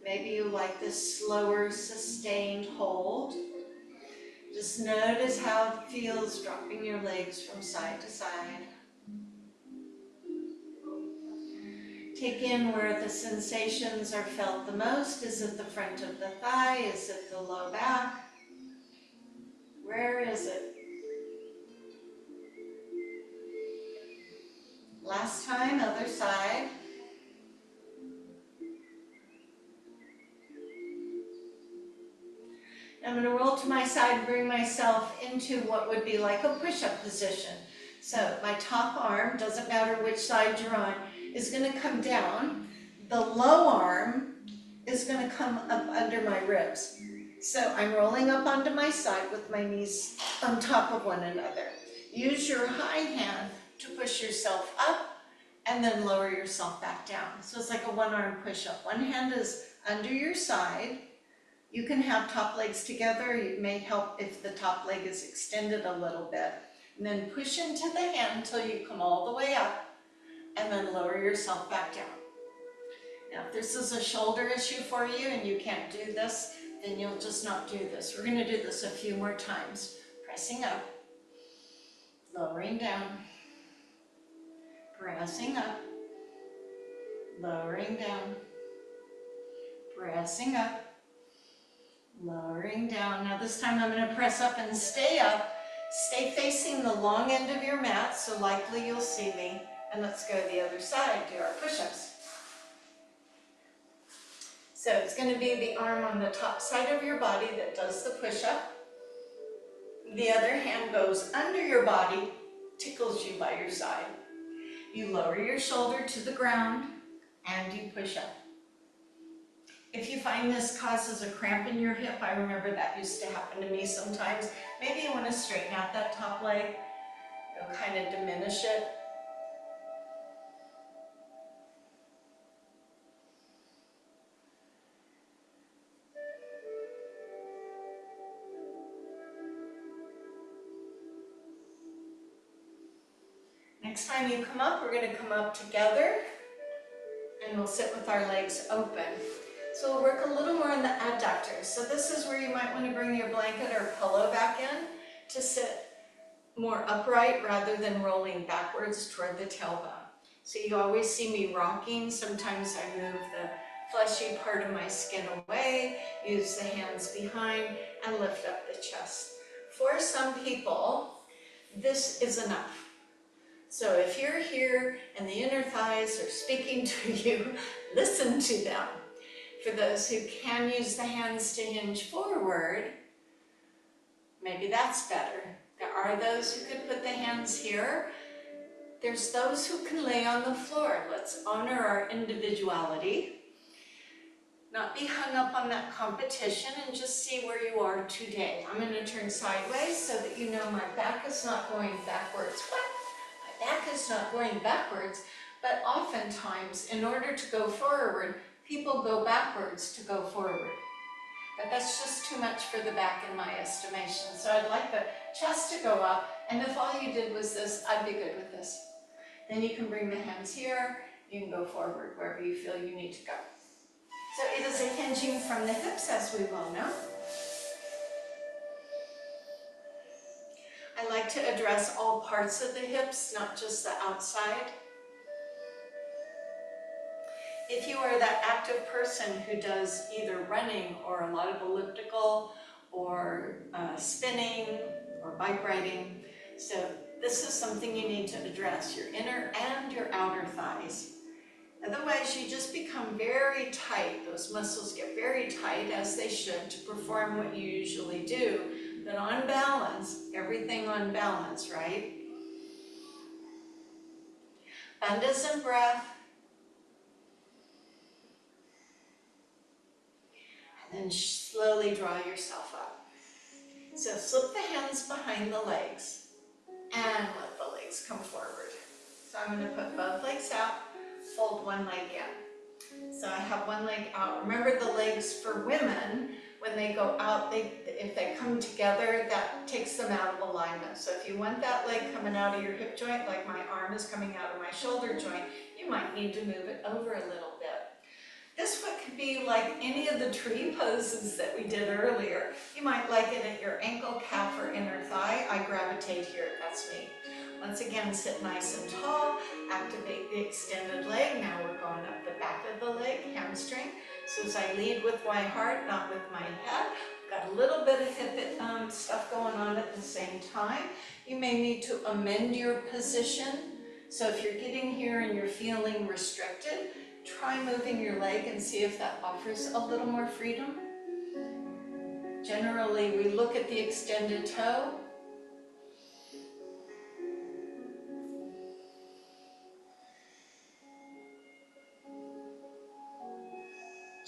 Maybe you like this slower, sustained hold. Just notice how it feels dropping your legs from side to side. Take in where the sensations are felt the most. Is it the front of the thigh? Is it the low back? Where is it? Last time, other side. I'm going to roll to my side and bring myself into what would be like a push-up position. So my top arm, doesn't matter which side you're on, is going to come down. The low arm is going to come up under my ribs. So I'm rolling up onto my side with my knees on top of one another. Use your high hand to push yourself up and then lower yourself back down. So it's like a one-arm push-up. One hand is under your side. You can have top legs together. It may help if the top leg is extended a little bit. And then push into the hand until you come all the way up and then lower yourself back down. Now, if this is a shoulder issue for you and you can't do this, then you'll just not do this. We're going to do this a few more times. Pressing up, lowering down, pressing up, lowering down, pressing up, lowering down. Now this time I'm going to press up and stay up. Stay facing the long end of your mat, so likely you'll see me. And let's go the other side, do our push-ups. So it's going to be the arm on the top side of your body that does the push-up. The other hand goes under your body, tickles you by your side. You lower your shoulder to the ground and you push up. If you find this causes a cramp in your hip, I remember that used to happen to me sometimes. Maybe you want to straighten out that top leg. You'll kind of diminish it. Next time you come up, we're going to come up together and we'll sit with our legs open. So we'll work a little more on the adductors. So this is where you might want to bring your blanket or pillow back in to sit more upright rather than rolling backwards toward the tailbone. So you always see me rocking. Sometimes I move the fleshy part of my skin away, use the hands behind, and lift up the chest. For some people, this is enough. So if you're here and the inner thighs are speaking to you, listen to them. For those who can use the hands to hinge forward, maybe that's better. There are those who could put the hands here. There's those who can lay on the floor. Let's honor our individuality. Not be hung up on that competition and just see where you are today. I'm going to turn sideways so that you know my back is not going backwards. What? My back is not going backwards, but oftentimes in order to go forward, people go backwards to go forward. But that's just too much for the back in my estimation. So I'd like the chest to go up, and if all you did was this, I'd be good with this. Then you can bring the hands here, you can go forward wherever you feel you need to go. So it is a hinging from the hips, as we well know. I like to address all parts of the hips, not just the outside. If you are that active person who does either running or a lot of elliptical or spinning or bike riding, so this is something you need to address, your inner and your outer thighs. Otherwise, you just become very tight. Those muscles get very tight, as they should, to perform what you usually do. But on balance, everything on balance, right? Bandhas and breath. And then slowly draw yourself up. So slip the hands behind the legs and let the legs come forward. So I'm going to put both legs out, fold one leg in. So I have one leg out. Remember, the legs for women, when they go out, if they come together, that takes them out of alignment. So if you want that leg coming out of your hip joint, like my arm is coming out of my shoulder joint, you might need to move it over a little bit. This foot could be like any of the tree poses that we did earlier. You might like it at your ankle, calf, or inner thigh. I gravitate here, that's me. Once again, sit nice and tall, activate the extended leg. Now we're going up the back of the leg, hamstring. So as I lead with my heart, not with my head, got a little bit of hip stuff going on at the same time. You may need to amend your position. So if you're getting here and you're feeling restricted, try moving your leg and see if that offers a little more freedom. Generally, we look at the extended toe.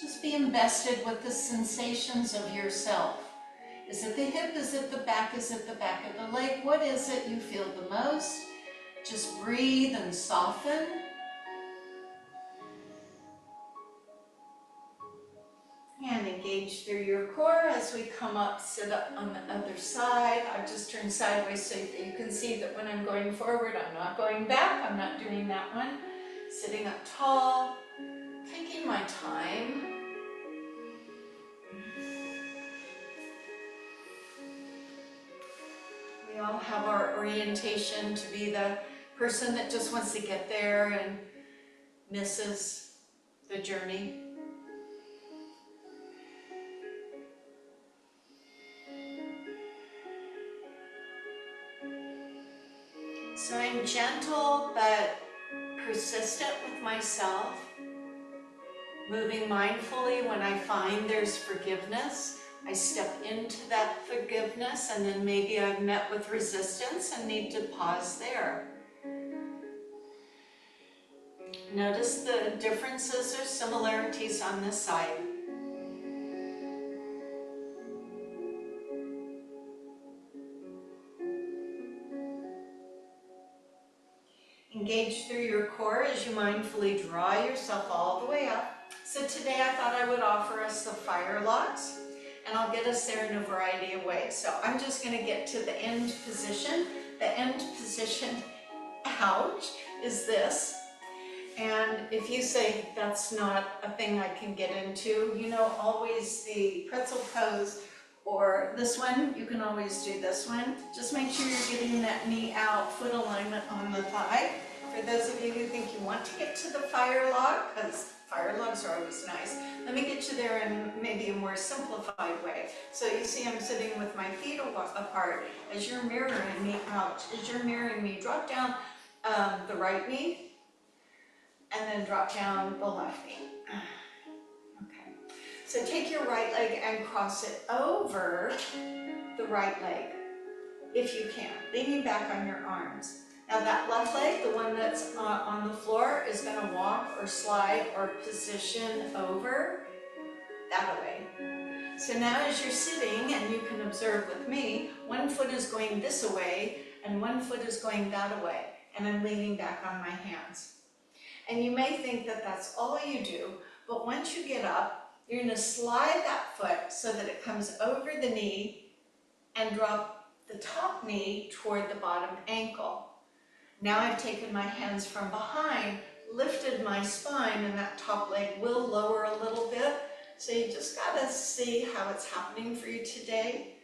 Just be invested with the sensations of yourself. Is it the hip? Is it the back? Is it the back of the leg? What is it you feel the most? Just breathe and soften. And engage through your core as we come up, sit up on the other side. I've just turned sideways so that you can see that when I'm going forward, I'm not going back. I'm not doing that one. Sitting up tall, taking my time. We all have our orientation to be the person that just wants to get there and misses the journey. So I'm gentle but persistent with myself, moving mindfully. When I find there's forgiveness, I step into that forgiveness, and then maybe I've met with resistance and need to pause there. Notice the differences or similarities on this side. Engage through your core as you mindfully draw yourself all the way up. So today I thought I would offer us the fire locks, and I'll get us there in a variety of ways. So I'm just going to get to the end position. The end position couch is this. And if you say that's not a thing I can get into, you know, always the pretzel pose or this one, you can always do this one. Just make sure you're getting that knee out, foot alignment on the thigh. For those of you who think you want to get to the fire log, because fire logs are always nice, let me get you there in maybe a more simplified way. So you see I'm sitting with my feet apart. As you're mirroring me out, as you're mirroring me, drop down the right knee, and then drop down the left knee. Okay. So take your right leg and cross it over the right leg, if you can, leaning back on your arms. Now that left leg, the one that's on the floor, is going to walk or slide or position over that way. So now as you're sitting, and you can observe with me, one foot is going this way and one foot is going that way, and I'm leaning back on my hands. And you may think that that's all you do, but once you get up, you're going to slide that foot so that it comes over the knee and drop the top knee toward the bottom ankle. Now I've taken my hands from behind, lifted my spine, and that top leg will lower a little bit. So you just got to see how it's happening for you today.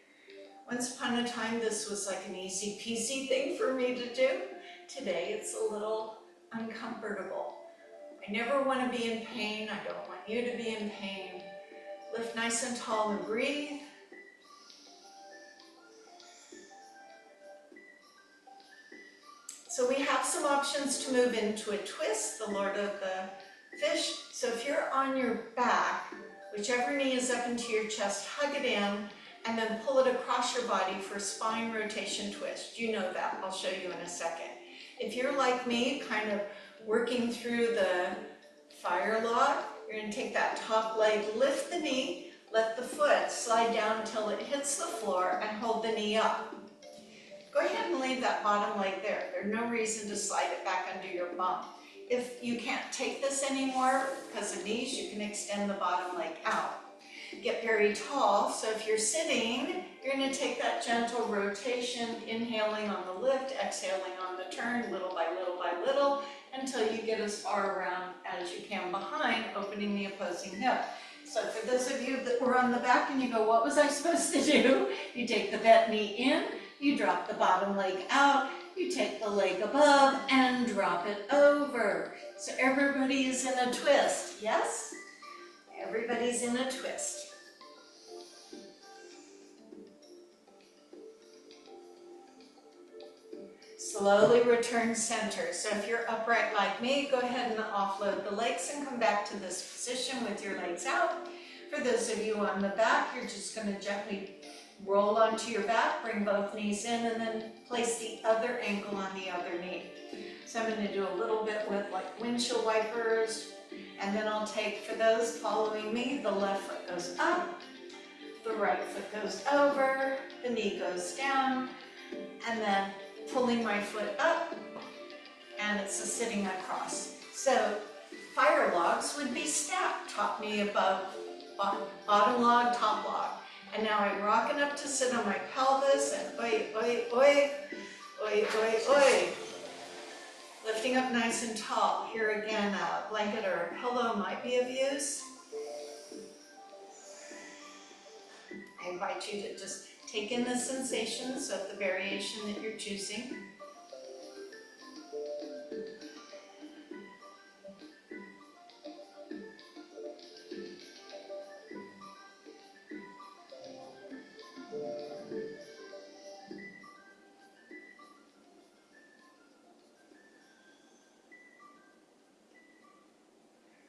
Once upon a time, this was like an easy peasy thing for me to do. Today, it's a little uncomfortable. I never want to be in pain. I don't want you to be in pain. Lift nice and tall and breathe. So we have some options to move into a twist, the Lord of the Fish. So if you're on your back, whichever knee is up into your chest, hug it in, and then pull it across your body for spine rotation twist. You know that. I'll show you in a second. If you're like me, kind of working through the fire log, you're going to take that top leg, lift the knee, let the foot slide down until it hits the floor, and hold the knee up. Go ahead and leave that bottom leg there. There's no reason to slide it back under your bum. If you can't take this anymore because of knees, you can extend the bottom leg out. Get very tall, so if you're sitting, you're going to take that gentle rotation, inhaling on the lift, exhaling on the turn, little by little by little, until you get as far around as you can behind, opening the opposing hip. So for those of you that were on the back and you go, what was I supposed to do? You take the bent knee in, you drop the bottom leg out, you take the leg above and drop it over. So everybody is in a twist, yes? Everybody's in a twist. Slowly return center. So if you're upright like me, go ahead and offload the legs and come back to this position with your legs out. For those of you on the back, you're just going to gently roll onto your back, bring both knees in, and then place the other ankle on the other knee. So I'm going to do a little bit with like windshield wipers, and then I'll take, for those following me, the left foot goes up, the right foot goes over, the knee goes down, and then pulling my foot up, and it's a sitting across. So fire logs would be stacked, top knee above, bottom log, top log. And now I'm rocking up to sit on my pelvis, and oi, oi, oi, oi, oi, oi. Lifting up nice and tall. Here again, a blanket or a pillow might be of use. I invite you to just take in the sensations of the variation that you're choosing.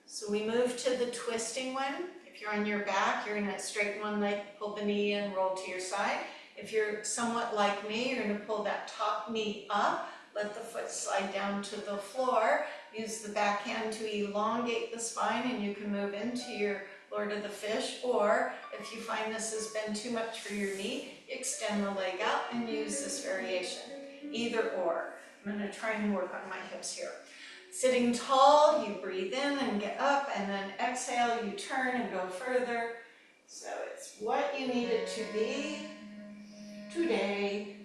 So we move to the twisting one. If you're on your back, you're going to straighten one leg, pull the knee in, roll to your side. If you're somewhat like me, you're going to pull that top knee up, let the foot slide down to the floor. Use the back hand to elongate the spine, and you can move into your Lord of the Fish. Or if you find this has been too much for your knee, extend the leg out and use this variation. Either or. I'm going to try and work on my hips here. Sitting tall, you breathe in and get up, and then exhale, you turn and go further. So it's what you need it to be today.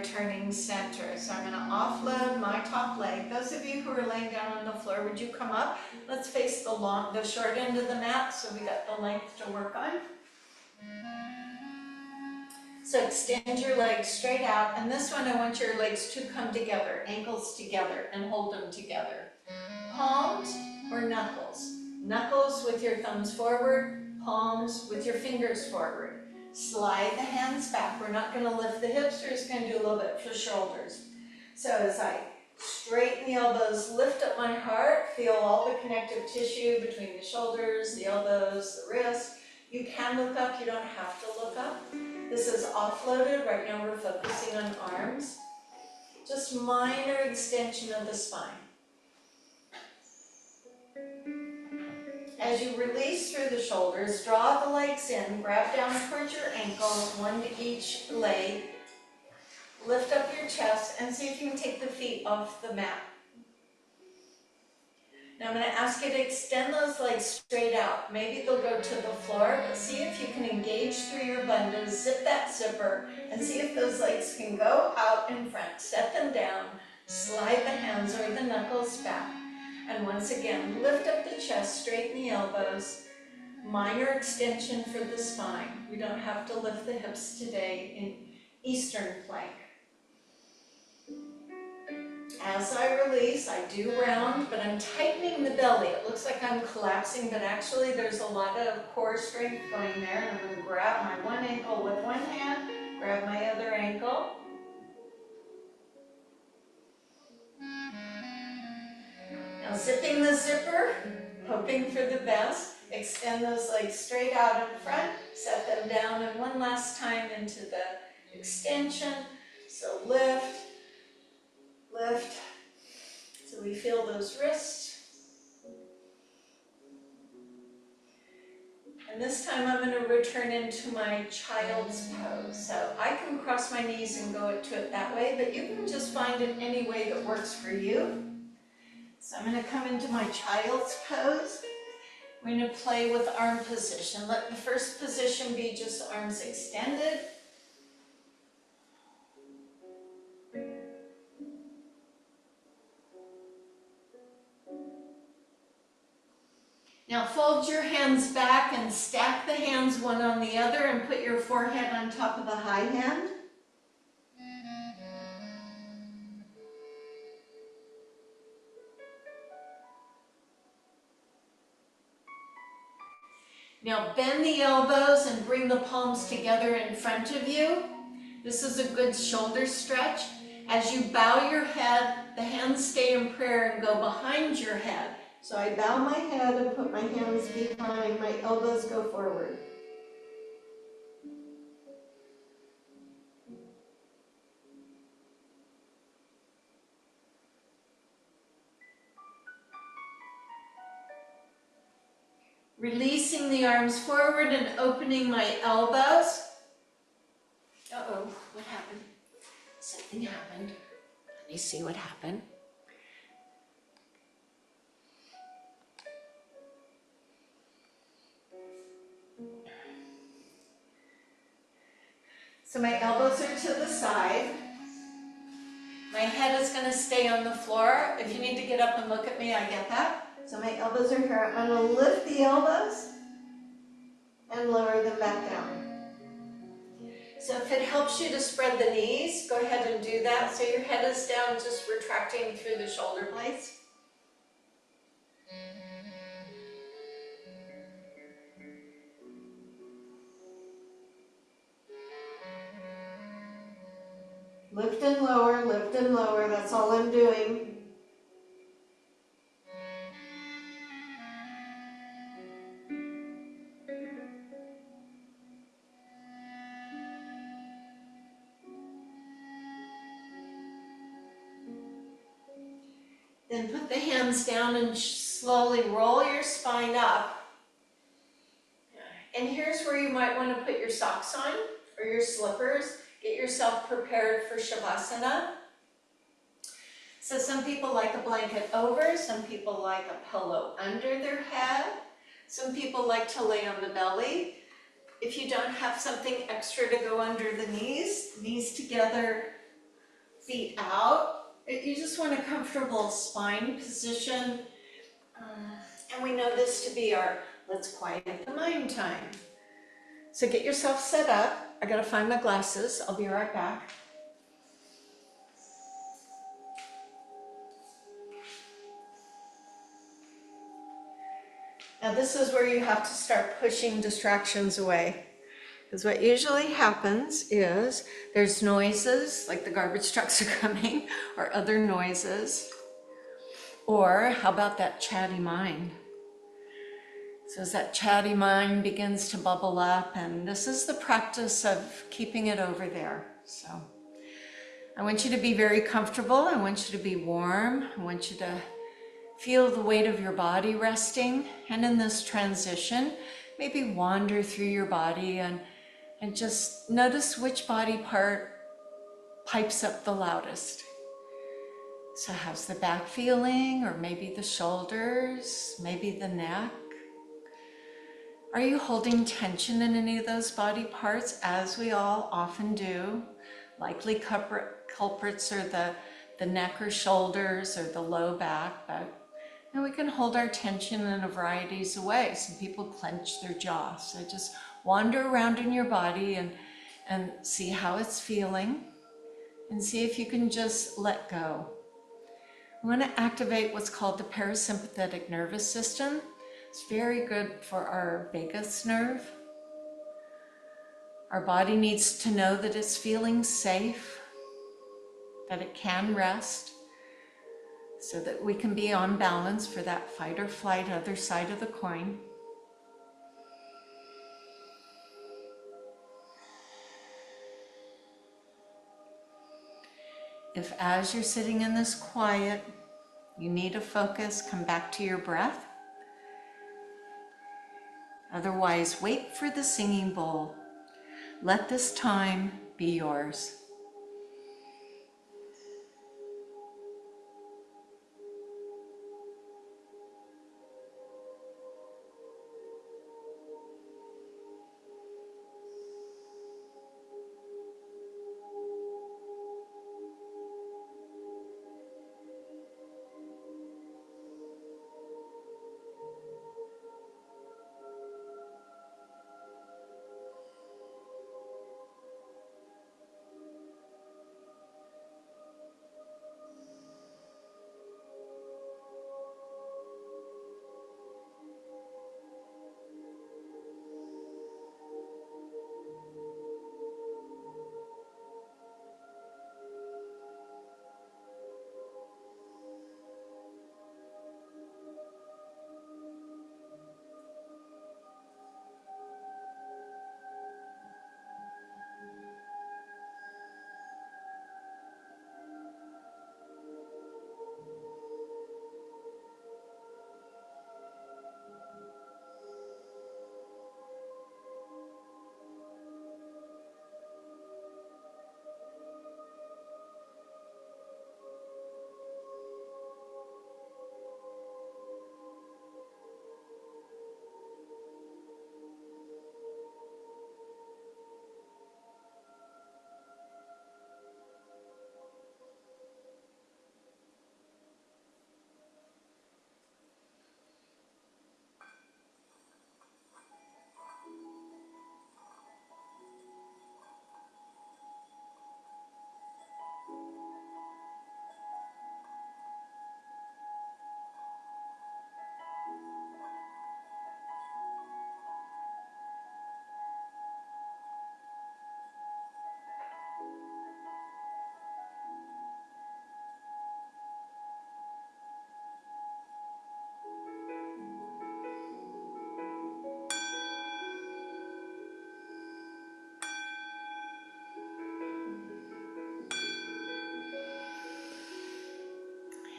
returning center. So I'm going to offload my top leg. Those of you who are laying down on the floor, would you come up? Let's face the short end of the mat so we got the length to work on. So extend your legs straight out, and this one I want your legs to come together, ankles together, and hold them together. Palms or knuckles? Knuckles with your thumbs forward, palms with your fingers forward. Slide the hands back. We're not going to lift the hips, we're just going to do a little bit for shoulders. So as I straighten the elbows, lift up my heart, feel all the connective tissue between the shoulders, the elbows, the wrist. You can look up, you don't have to look up. This is offloaded. Right now we're focusing on arms. Just minor extension of the spine. As you release through the shoulders, draw the legs in, grab down towards your ankles, one to each leg. Lift up your chest and see if you can take the feet off the mat. Now I'm going to ask you to extend those legs straight out. Maybe they'll go to the floor, but see if you can engage through your bandhas, zip that zipper, and see if those legs can go out in front. Set them down, slide the hands or the knuckles back. And once again, lift up the chest, straighten the elbows, minor extension for the spine. We don't have to lift the hips today in Eastern plank. As I release, I do round, but I'm tightening the belly. It looks like I'm collapsing, but actually there's a lot of core strength going there. And I'm going to grab my one ankle with one hand, grab my other ankle. Now zipping the zipper, hoping for the best. Extend those legs straight out in front, set them down, and one last time into the extension. So lift, lift, so we feel those wrists. And this time I'm going to return into my child's pose. So I can cross my knees and go to it that way, but you can just find it any way that works for you. So I'm going to come into my child's pose. We're going to play with arm position. Let the first position be just arms extended. Now fold your hands back and stack the hands one on the other and put your forehead on top of the high hand. Now bend the elbows and bring the palms together in front of you. This is a good shoulder stretch. As you bow your head, the hands stay in prayer and go behind your head. So I bow my head and put my hands behind, my elbows go forward. Releasing the arms forward and opening my elbows. Uh-oh, what happened? Something happened. Let me see what happened. So my elbows are to the side. My head is going to stay on the floor. If you need to get up and look at me, I get that. So my elbows are here. I'm going to lift the elbows and lower them back down. So if it helps you to spread the knees, go ahead and do that. So your head is down, just retracting through the shoulder blades. Lift and lower, that's all I'm doing. Then put the hands down and slowly roll your spine up. And here's where you might want to put your socks on or your slippers. Get yourself prepared for Shavasana. So some people like a blanket over, some people like a pillow under their head, some people like to lay on the belly. If you don't have something extra to go under the knees together, feet out. You just want a comfortable spine position. And we know this to be our let's quiet the mind time. So get yourself set up. I gotta find my glasses. I'll be right back. Now this is where you have to start pushing distractions away. Because what usually happens is there's noises, like the garbage trucks are coming, or other noises. Or how about that chatty mind? So as that chatty mind begins to bubble up, and this is the practice of keeping it over there. So I want you to be very comfortable. I want you to be warm. I want you to feel the weight of your body resting. And in this transition, maybe wander through your body and just notice which body part pipes up the loudest. So how's the back feeling? Or maybe the shoulders, maybe the neck? Are you holding tension in any of those body parts, as we all often do? Likely culprits are the neck or shoulders or the low back, but we can hold our tension in a variety of ways. Some people clench their jaw. So just wander around in your body and see how it's feeling, and see if you can just let go. We want to activate what's called the parasympathetic nervous system. It's very good for our vagus nerve. Our body needs to know that it's feeling safe, that it can rest, so that we can be on balance for that fight or flight, other side of the coin. If as you're sitting in this quiet, you need to focus, come back to your breath. Otherwise, wait for the singing bowl. Let this time be yours.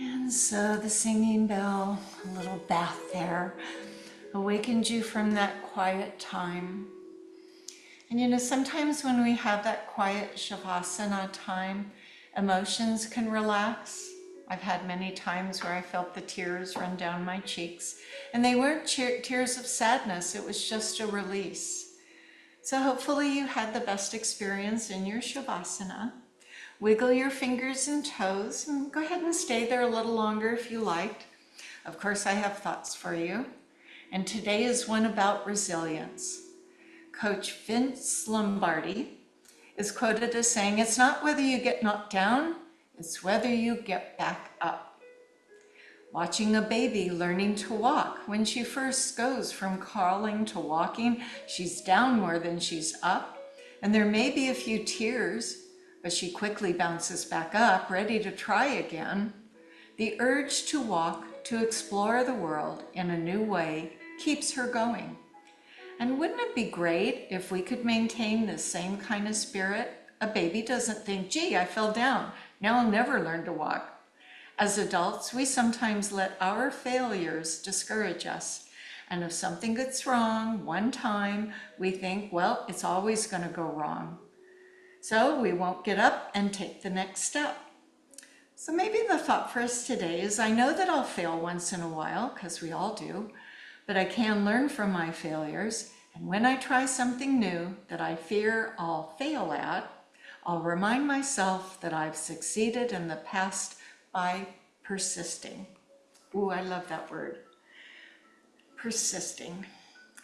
And so the singing bell, a little bath there, awakened you from that quiet time. And you know, sometimes when we have that quiet Shavasana time, emotions can relax. I've had many times where I felt the tears run down my cheeks, and they weren't tears of sadness, it was just a release. So hopefully you had the best experience in your Shavasana. Wiggle your fingers and toes and go ahead and stay there a little longer if you liked. Of course, I have thoughts for you. And today is one about resilience. Coach Vince Lombardi is quoted as saying, "It's not whether you get knocked down, it's whether you get back up." Watching a baby learning to walk, when she first goes from crawling to walking, she's down more than she's up, and there may be a few tears, but she quickly bounces back up, ready to try again. The urge to walk, to explore the world in a new way, keeps her going. And wouldn't it be great if we could maintain the same kind of spirit? A baby doesn't think, "Gee, I fell down. Now I'll never learn to walk." As adults, we sometimes let our failures discourage us. And if something gets wrong one time, we think, well, it's always going to go wrong. So we won't get up and take the next step. So maybe the thought for us today is, I know that I'll fail once in a while, because we all do, but I can learn from my failures. And when I try something new that I fear I'll fail at, I'll remind myself that I've succeeded in the past by persisting. Ooh, I love that word. Persisting.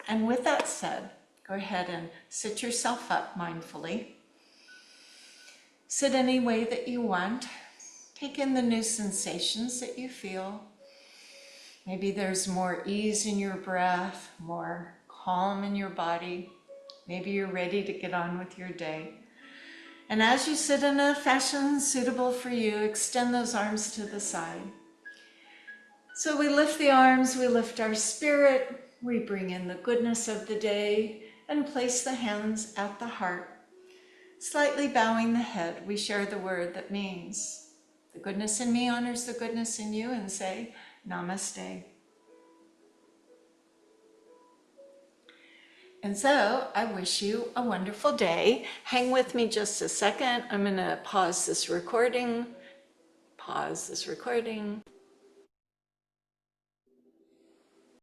And with that said, go ahead and sit yourself up mindfully. Sit any way that you want. Take in the new sensations that you feel. Maybe there's more ease in your breath, more calm in your body. Maybe you're ready to get on with your day. And as you sit in a fashion suitable for you, extend those arms to the side. So we lift the arms, we lift our spirit, we bring in the goodness of the day and place the hands at the heart. Slightly bowing the head, we share the word that means, the goodness in me honors the goodness in you, and say, Namaste. And so I wish you a wonderful day. Hang with me just a second. I'm going to pause this recording.